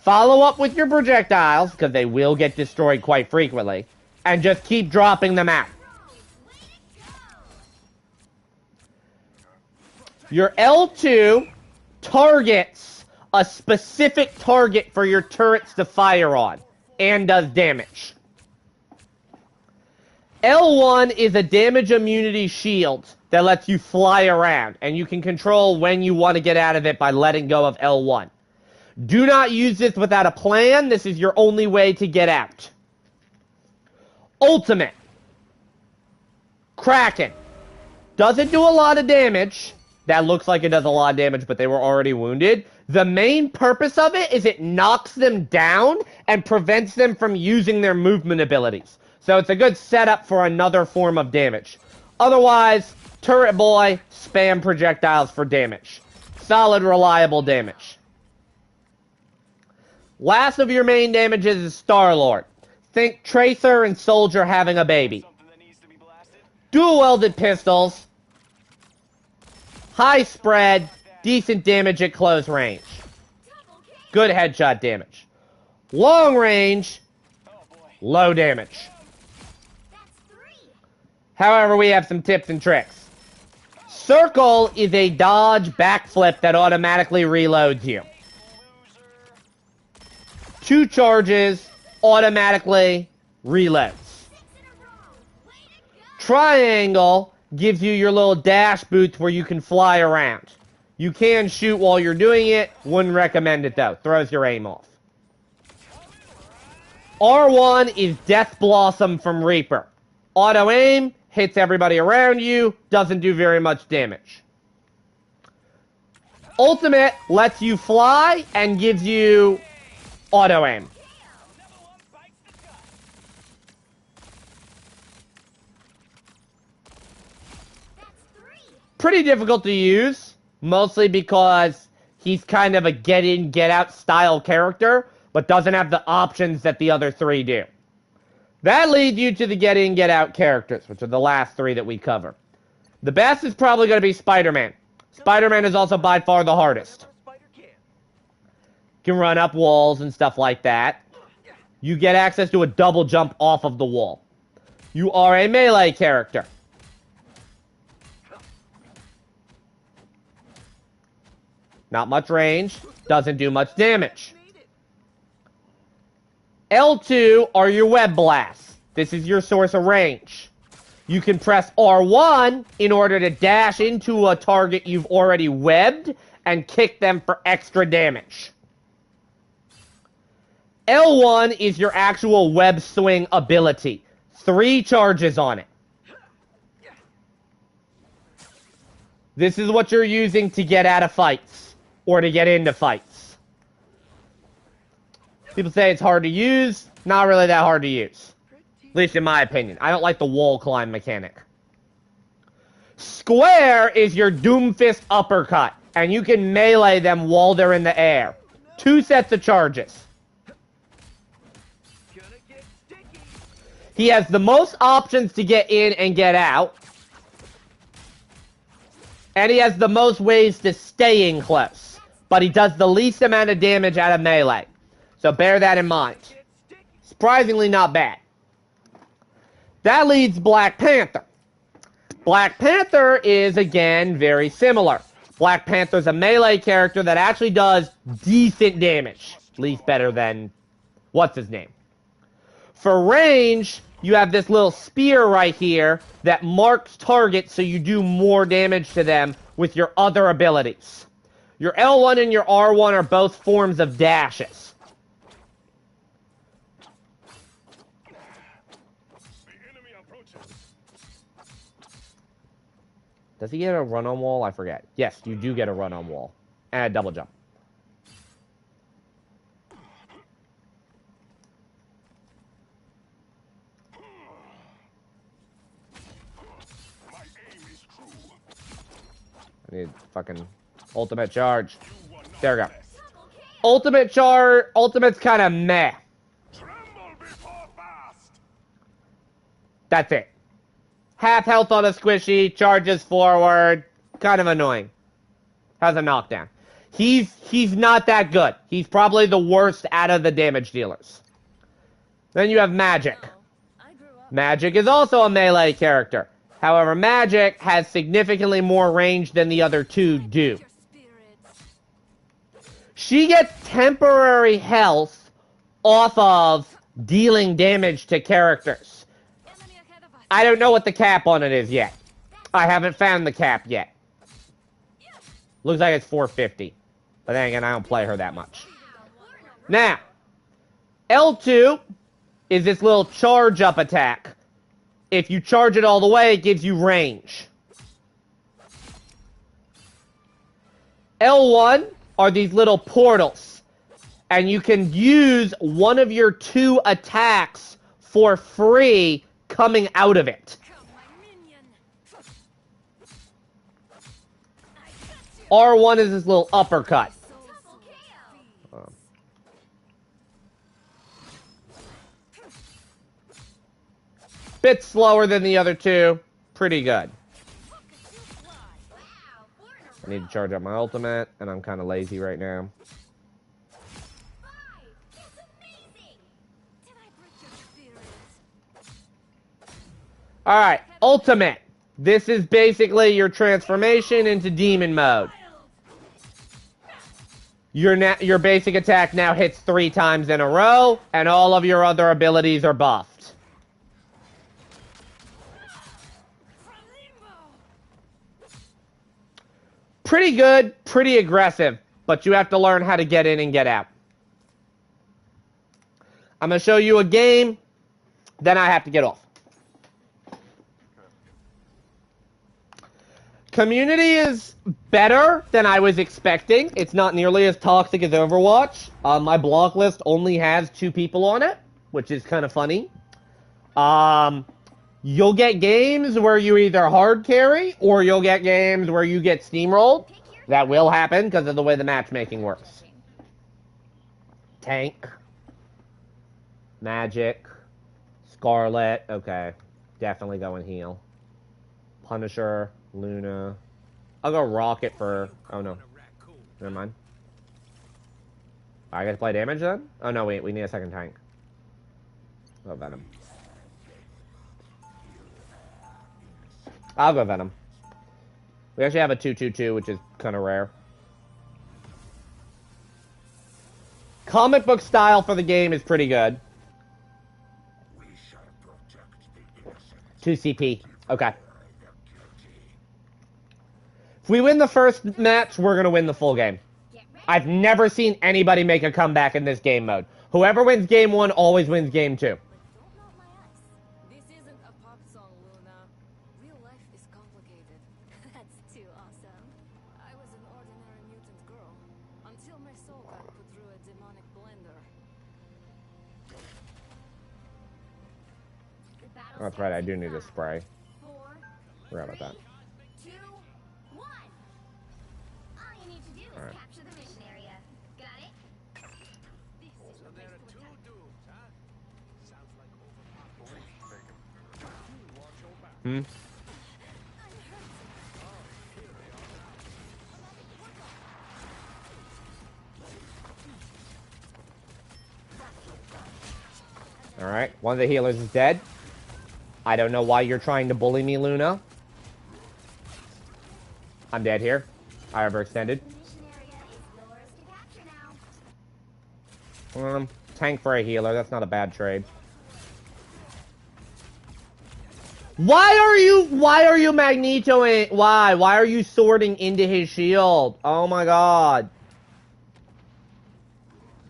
follow up with your projectiles, because they will get destroyed quite frequently, and just keep dropping them out. Your L2 targets a specific target for your turrets to fire on, and does damage. L1 is a damage immunity shield that lets you fly around, and you can control when you want to get out of it by letting go of L1. Do not use this without a plan. This is your only way to get out. Ultimate. Kraken. Doesn't do a lot of damage. That looks like it does a lot of damage, but they were already wounded. The main purpose of it is it knocks them down and prevents them from using their movement abilities. So it's a good setup for another form of damage. Otherwise, Turret Boy, spam projectiles for damage. Solid, reliable damage. Last of your main damages is Star-Lord. Think Tracer and Soldier having a baby. Dual-wielded pistols. High spread, decent damage at close range. Good headshot damage. Long range, low damage. However, we have some tips and tricks. Circle is a dodge backflip that automatically reloads you. 2 charges, automatically reloads. Triangle gives you your little dash boots where you can fly around. You can shoot while you're doing it. Wouldn't recommend it though. Throws your aim off. R1 is Death Blossom from Reaper. Auto aim, hits everybody around you, doesn't do very much damage. Ultimate lets you fly and gives you auto aim. Pretty difficult to use, mostly because he's kind of a get in, get out style character, but doesn't have the options that the other 3 do. That leads you to the get in, get out characters, which are the last 3 that we cover. The best is probably going to be Spider-Man. Spider-Man is also by far the hardest. Can run up walls and stuff like that. You get access to a double jump off of the wall. You are a melee character. Not much range, doesn't do much damage. L2 are your web blasts. This is your source of range. You can press R1 in order to dash into a target you've already webbed and kick them for extra damage. L1 is your actual web swing ability. 3 charges on it. This is what you're using to get out of fights. Or to get into fights. People say it's hard to use. Not really that hard to use. At least in my opinion. I don't like the wall climb mechanic. Square is your Doomfist uppercut. And you can melee them while they're in the air. 2 sets of charges. He has the most options to get in and get out. And he has the most ways to stay in close. But he does the least amount of damage out of melee. So bear that in mind. Surprisingly not bad. That leads Black Panther. Black Panther is, again, very similar. Black Panther's a melee character that actually does decent damage. At least better than... what's his name? For range, you have this little spear right here that marks targets so you do more damage to them with your other abilities. Your L1 and your R1 are both forms of dashes. Does he get a run on wall? I forget. Yes, you do get a run on wall. And a double jump. I need fucking Ultimate charge. There we go. Ultimate charge. Ultimate's kind of meh. Tremble before fast. That's it. Half health on a squishy. Charges forward. Kind of annoying. Has a knockdown. He's not that good. He's probably the worst out of the damage dealers. Then you have Magic. I grew up. Magic is also a melee character. However, Magic has significantly more range than the other two do. Your spirits. She gets temporary health off of dealing damage to characters. Enemy ahead of us. I don't know what the cap on it is yet. I haven't found the cap yet. Looks like it's 450. But then again, I don't play her that much. Now, L2 is this little charge up attack. If you charge it all the way, it gives you range. L1 are these little portals. And you can use one of your 2 attacks for free coming out of it. Come, my minion. R1 is this little uppercut. Double KO. Bit slower than the other 2. Pretty good. I need to charge up my ultimate, and I'm kind of lazy right now. It's amazing. Did I break your spirits? Alright, ultimate. This is basically your transformation into demon mode. Your basic attack now hits 3 times in a row, and all of your other abilities are buffed. From limbo. Pretty good, pretty aggressive, but you have to learn how to get in and get out. I'm going to show you a game, then I have to get off. Community is better than I was expecting. It's not nearly as toxic as Overwatch. My block list only has 2 people on it, which is kind of funny. You'll get games where you either hard carry, or you'll get games where you get steamrolled. That will happen because of the way the matchmaking works. Tank. Magic. Scarlet. Okay. Definitely going heal. Punisher. Luna. I'll go Rocket for... Oh, no. Never mind. I get to play damage then? Oh, no, wait. We need a second tank. Oh, Venom. I'll go Venom. We actually have a 2-2-2, which is kind of rare. Comic book style for the game is pretty good. We shall protect the innocent. 2 CP. Okay. If we win the first match, we're going to win the full game. I've never seen anybody make a comeback in this game mode. Whoever wins game 1 always wins game 2. Don't melt my ice. This isn't a pop song, Luna. Real life is complicated. That's too awesome. I was an ordinary mutant girl until my soul got put through a demonic blender. The battle That's right, I starts do in need a 5, spray. 4, Forgot about that. 3, 2, 1. All you need to do is Alright. capture the mission area. Got it? This is the place to attack. Hmm? Alright, one of the healers is dead. I don't know why you're trying to bully me, Luna. I'm dead here. I overextended. The mission area is yours to capture now. Tank for a healer, that's not a bad trade. Why are you Magnetoing? Why are you sorting into his shield? Oh my god.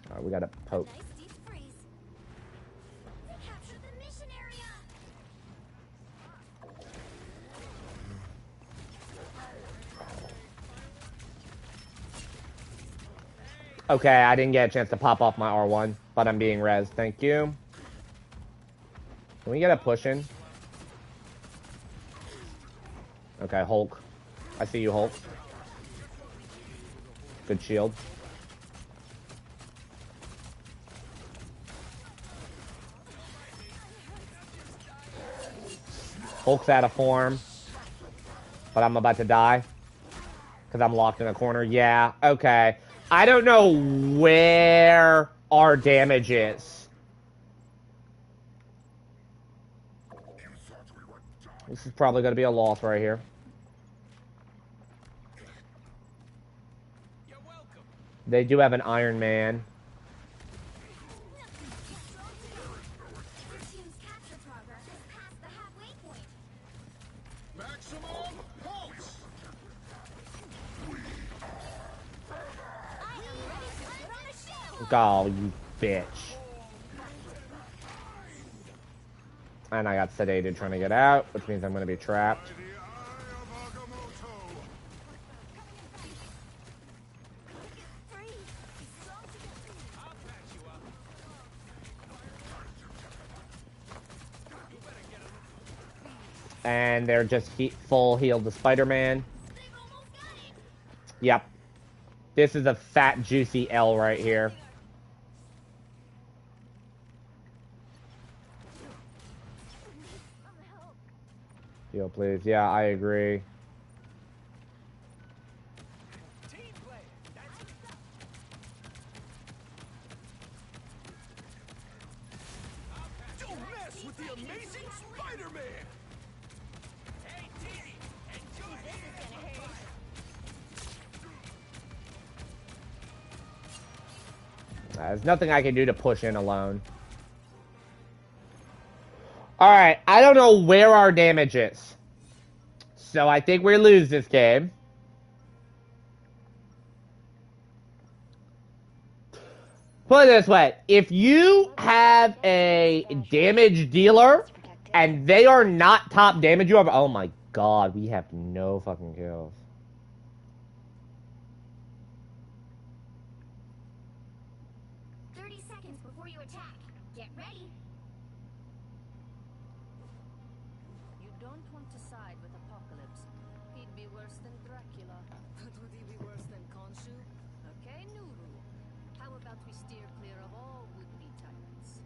Alright, we gotta poke. Nice deep freeze. We captured the mission area. Okay, I didn't get a chance to pop off my R1, but I'm being rezzed. Thank you. Can we get a push in? Okay, Hulk. I see you, Hulk. Good shield. Hulk's out of form. But I'm about to die. Because I'm locked in a corner. Yeah, okay. I don't know where our damage is. This is probably going to be a loss right here. They do have an Iron Man. Your team's capture progress has passed the halfway point. Maximum pulse. I am ready to put on a show. Oh, you bitch. And I got sedated trying to get out, which means I'm going to be trapped. By the eye of Agamotto. Free. Strong to get free. And they're just full healed to Spider-Man. They've almost got it. Yep. This is a fat, juicy L right here. Heal, please. Yeah, I agree. Don't mess with the amazing Spider-Man. There's nothing I can do to push in alone. Alright, I don't know where our damage is. So I think we lose this game. Put it this way. If you have a damage dealer and they are not top damage, you have... Oh my god, we have no fucking kills. Before you attack, get ready. You don't want to side with Apocalypse. He'd be worse than Dracula. But would he be worse than Khonshu? Okay, Nuru. How about we steer clear of all would-be tyrants?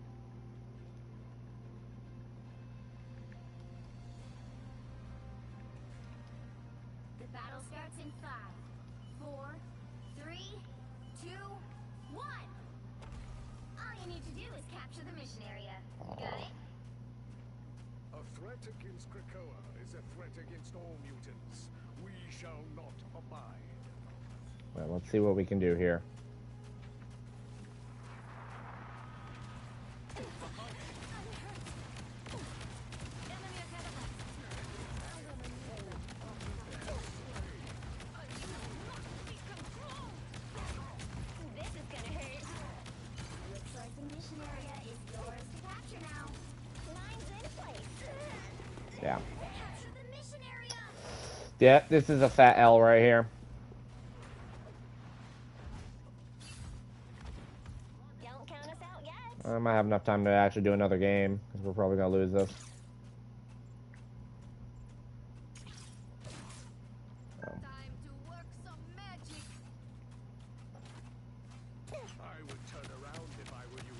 The battle starts in 5, 4, 3, 2, 1. All you need to do is capture the mission area. Got it? A threat against Krakoa is a threat against all mutants. We shall not abide. Well, let's see what we can do here. Enemy ahead of us. This is gonna hurt. Looks like the mission area is yours to capture now. Line's in place. Yeah. Capture the mission area. Yeah, this is a fat L right here. Don't count us out yet. I might have enough time to actually do another game, because we're probably going to lose this. Time to work some magic. I would turn around if I were you.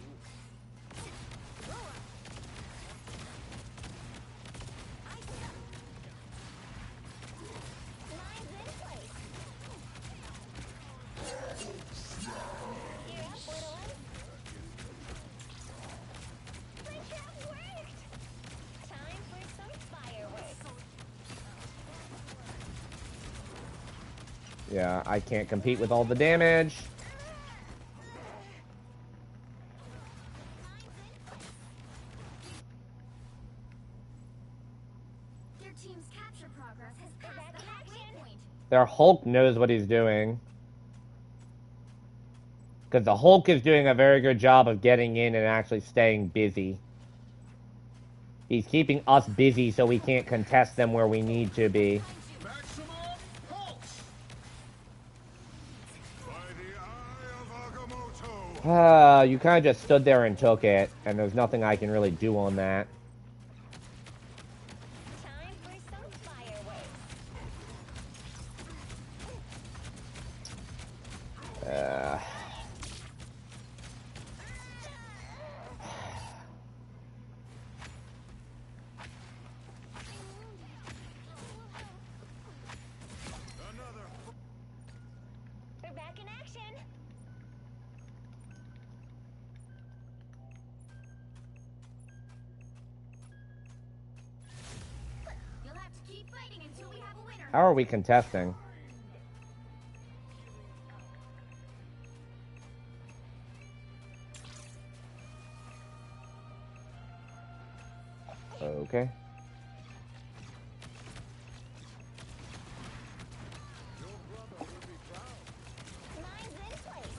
Line's in place. Gear up, little one. My trap worked. Time for some fireworks. Yeah, I can't compete with all the damage. Your team's capture progress has passed the halfway point. Their Hulk knows what he's doing. Because the Hulk is doing a very good job of getting in and actually staying busy. He's keeping us busy so we can't contest them where we need to be. Maximum pulse. By the eye of Agamotto. You kind of just stood there and took it, and there's nothing I can really do on that. Time for some fireworks. keep fighting until we have a winner. How are we contesting? Okay. Your brother will be proud. Mine's in place.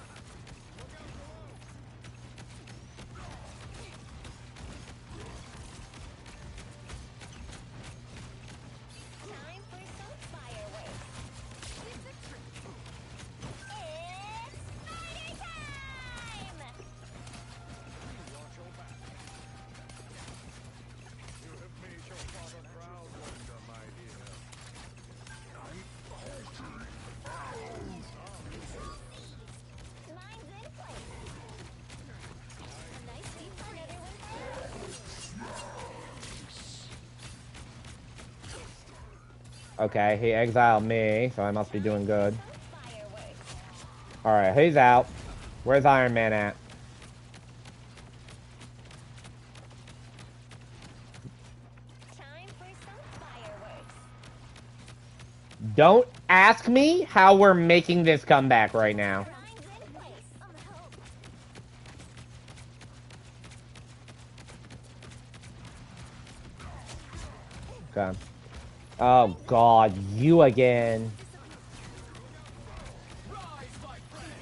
Time for some fireworks. It's spider time! Watch your back. You have made your father proud, Wanda, my dear. Mine's in place. A nice deep for another one. Okay, he exiled me, so I must be doing good. Fireworks. Alright, he's out. Where's Iron Man at? Time for some fireworks. Don't ask me how we're making this comeback right now. Mine's in place. Okay. Oh god, you again. This is gonna hurt.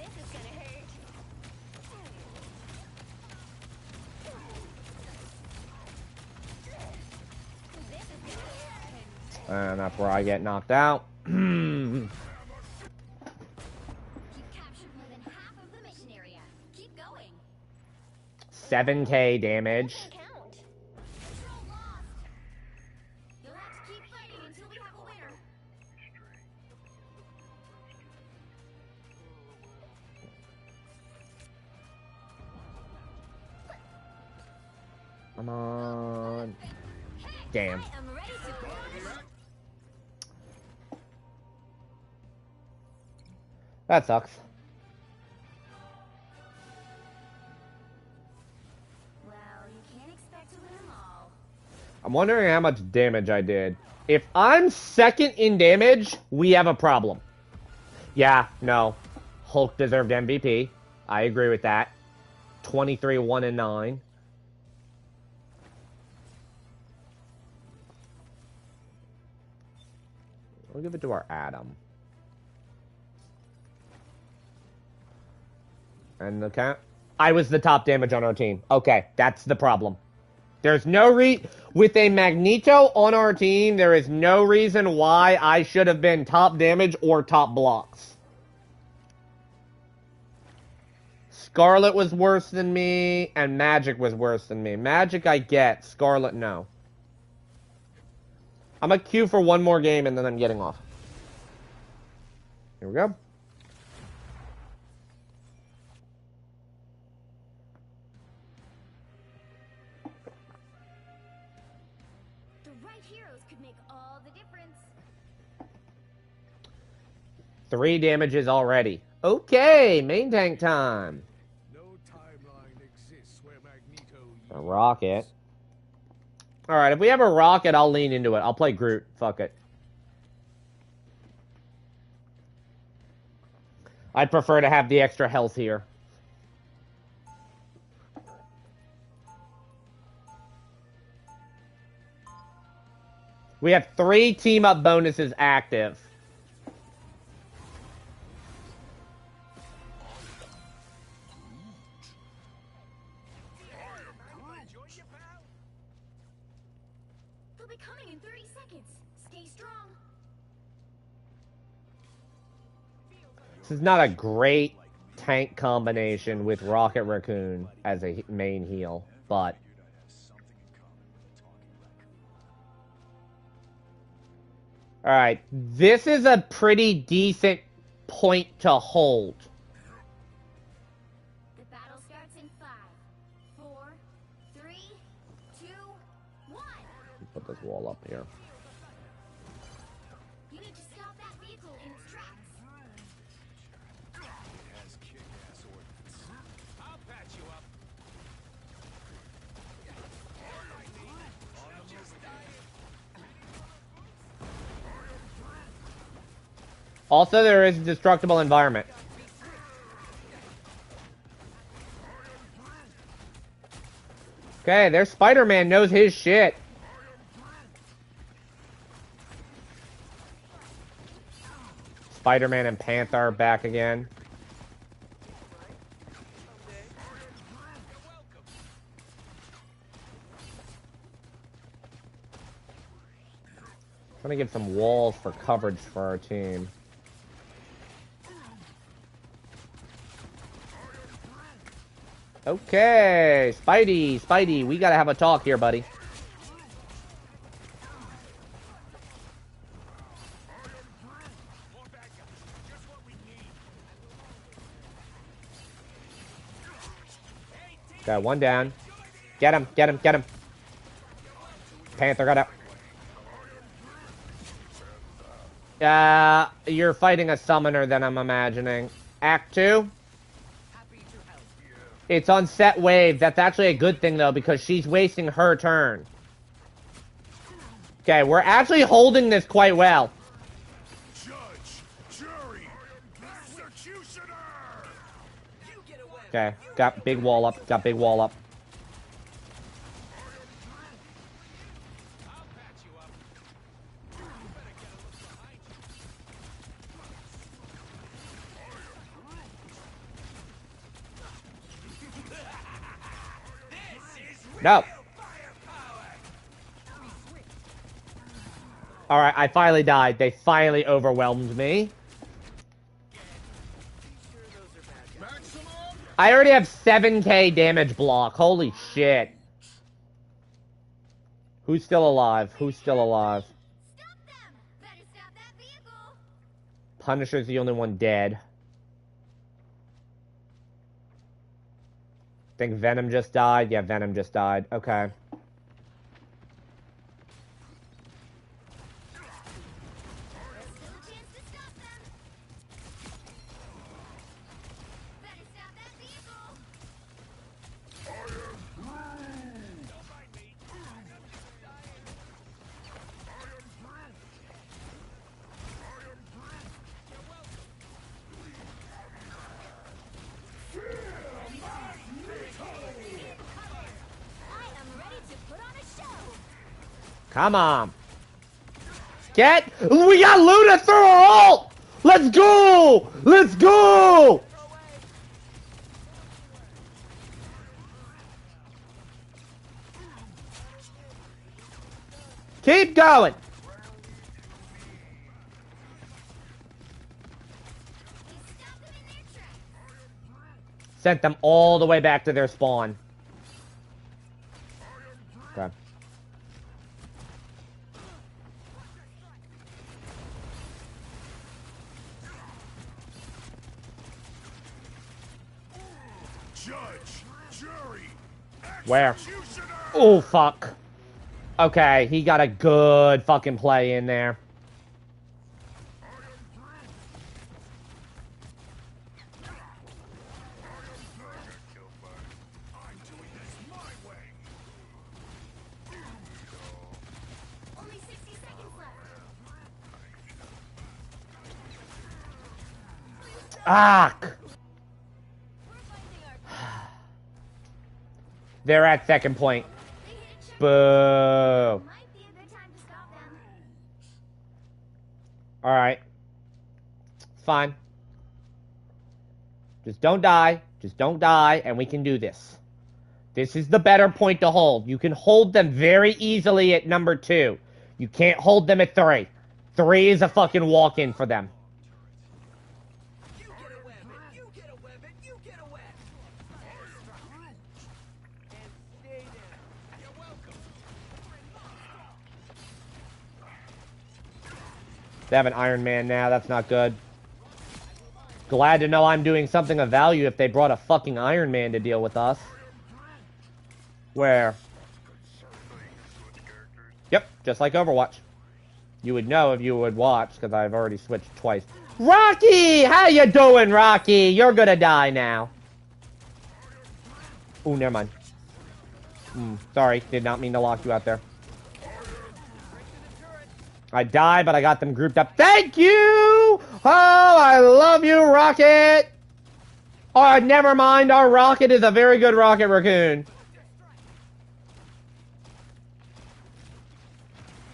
This is gonna hurt. And that's where I get knocked out. You've captured more than half of the mission area. Keep going. 7k damage. Doesn't count. Control lost. You'll have to keep fighting until we have a winner. Come on. Damn. I am ready to go. That sucks. Well, you can't expect to win them all. I'm wondering how much damage I did. If I'm second in damage, we have a problem. Yeah, no. Hulk deserved MVP. I agree with that. 23, 1, and 9. We'll give it to our Adam. And the count. I was the top damage on our team. Okay, that's the problem. There's no with a Magneto on our team, there is no reason why I should have been top damage or top blocks. Scarlet was worse than me, and Magic was worse than me. Magic I get, Scarlet no. I'm a queue for one more game and then I'm getting off. Here we go. The right heroes could make all the difference. 3 damages already. Okay, main tank time. No timeline exists where Magneto A rocket. Alright, if we have a rocket, I'll lean into it. I'll play Groot. Fuck it. I'd prefer to have the extra health here. We have 3 team-up bonuses active. They'll be coming in 30 seconds. Stay strong. This is not a great tank combination with Rocket Raccoon as a main heal, but... Alright, this is a pretty decent point to hold. The battle starts in 5, 4, 3, 2, 1. Put this wall up here. You need to stop that vehicle in its tracks. has kick-ass ordnance. I'll patch you up. Also, there is a destructible environment. Okay, there's Spider-Man knows his shit. Spider-Man and Panther are back again. I'm gonna give some walls for coverage for our team. Okay, Spidey, we gotta have a talk here, buddy. Got one down. Get him, get him, get him. Panther got out. You're fighting a summoner then, I'm imagining. Act 2? It's on set wave. That's actually a good thing, though, because she's wasting her turn. Okay, we're actually holding this quite well. Judge, jury, executioner. Okay, got big wall up, got big wall up. No. Alright, I finally died. They finally overwhelmed me. I already have 7k damage block. Holy shit. Who's still alive? Who's still alive? Stop them! Better stop that vehicle! Punisher's the only one dead. Think Venom just died? Yeah, Venom just died. Okay. There's still a chance to stop them! Better stop that vehicle! I am ready to put on a show! Come on. Get! We got Luna through her ult! Let's go! Let's go! Keep going! Stop them in their tracks! Sent them all the way back to their spawn. Okay. Judge, jury, Where? executioner. Oh, fuck. Okay, he got a good fucking play in there. I'm doing this my way. Only 60 seconds left! Ah! We're finding our... They're at second point. They hit a check. Boo. Might be a good time to stop them. Alright. Fine. Just don't die. Just don't die, and we can do this. This is the better point to hold. You can hold them very easily at number 2. You can't hold them at 3. 3 is a fucking walk-in for them. You get a weapon, you get a weapon, you get a weapon. And stay down. You're welcome. They have an Iron Man now. That's not good. Glad to know I'm doing something of value if they brought a fucking Iron Man to deal with us. Where? Yep, just like Overwatch. You would know if you would watch, because I've already switched twice. Rocky! How you doing, Rocky? You're gonna die now. Ooh, never mind. Sorry, did not mean to lock you out there. I died, but I got them grouped up. Thank you! Oh, I love you, Rocket! Oh, never mind. Our Rocket is a very good Rocket Raccoon. They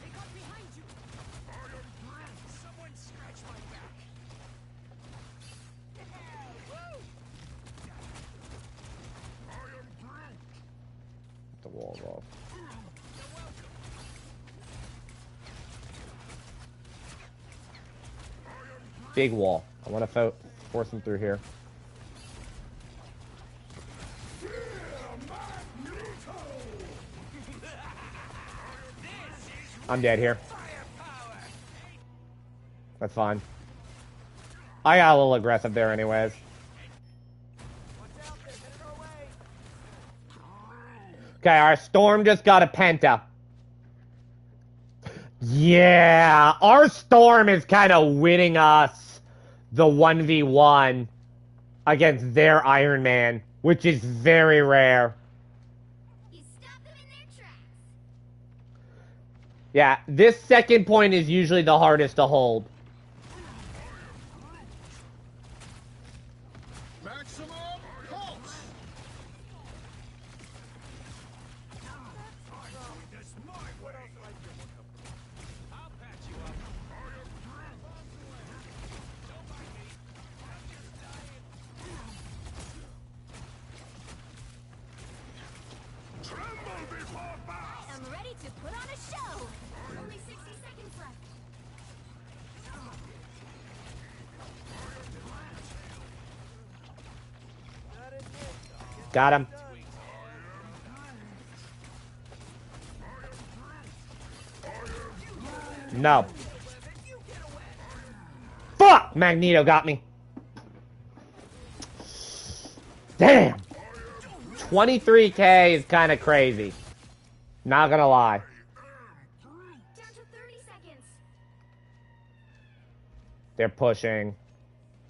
got behind you. Someone scratch my back. The wall's off. Big wall. I want to force him through here. I'm dead here. That's fine. I got a little aggressive there anyways. Okay, our Storm just got a Penta. Yeah, our Storm is kind of winning us the 1v1 against their Iron Man, which is very rare. You stop them in their tracks. Yeah, this second point is usually the hardest to hold. Maximum pulse! This my way! I'll patch you up. Don't mind me. I'm just dying. Tremble before fast! I'm ready to put on a show. Only 60 seconds left. Got him. No. Fuck! Magneto got me. Damn. 23k is kind of crazy. Not gonna lie. Down to 30 seconds. They're pushing.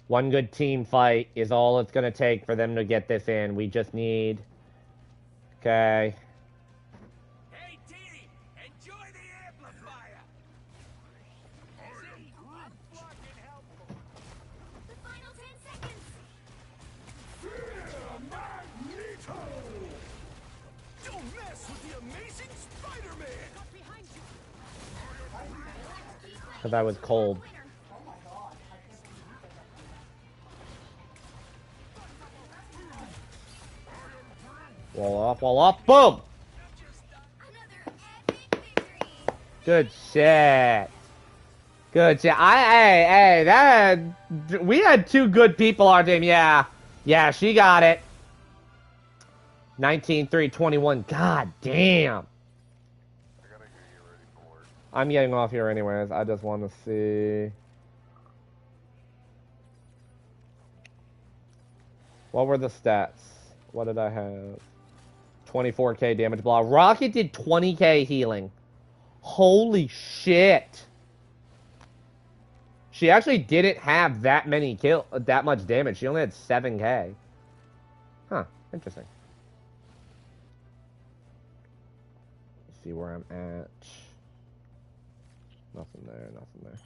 One good team fight is all it's gonna take for them to get this in. We just need... Okay. Hey, T, enjoy the amplifier. The final 10 seconds. Don't mess with the amazing Spider-Man. Got behind you. Because I was cold. Wall off, boom! Another epic victory. Good shit. Good shit. We had two good people on our team, yeah. Yeah, she got it. 19-3-21. God damn. I gotta go get ready for work. I'm getting off here anyways. I just want to see. What were the stats? What did I have? 24k damage block. Rocket did 20k healing. Holy shit. She actually didn't have that much damage. She only had 7k. Huh, interesting. Let's see where I'm at. Nothing there, nothing there.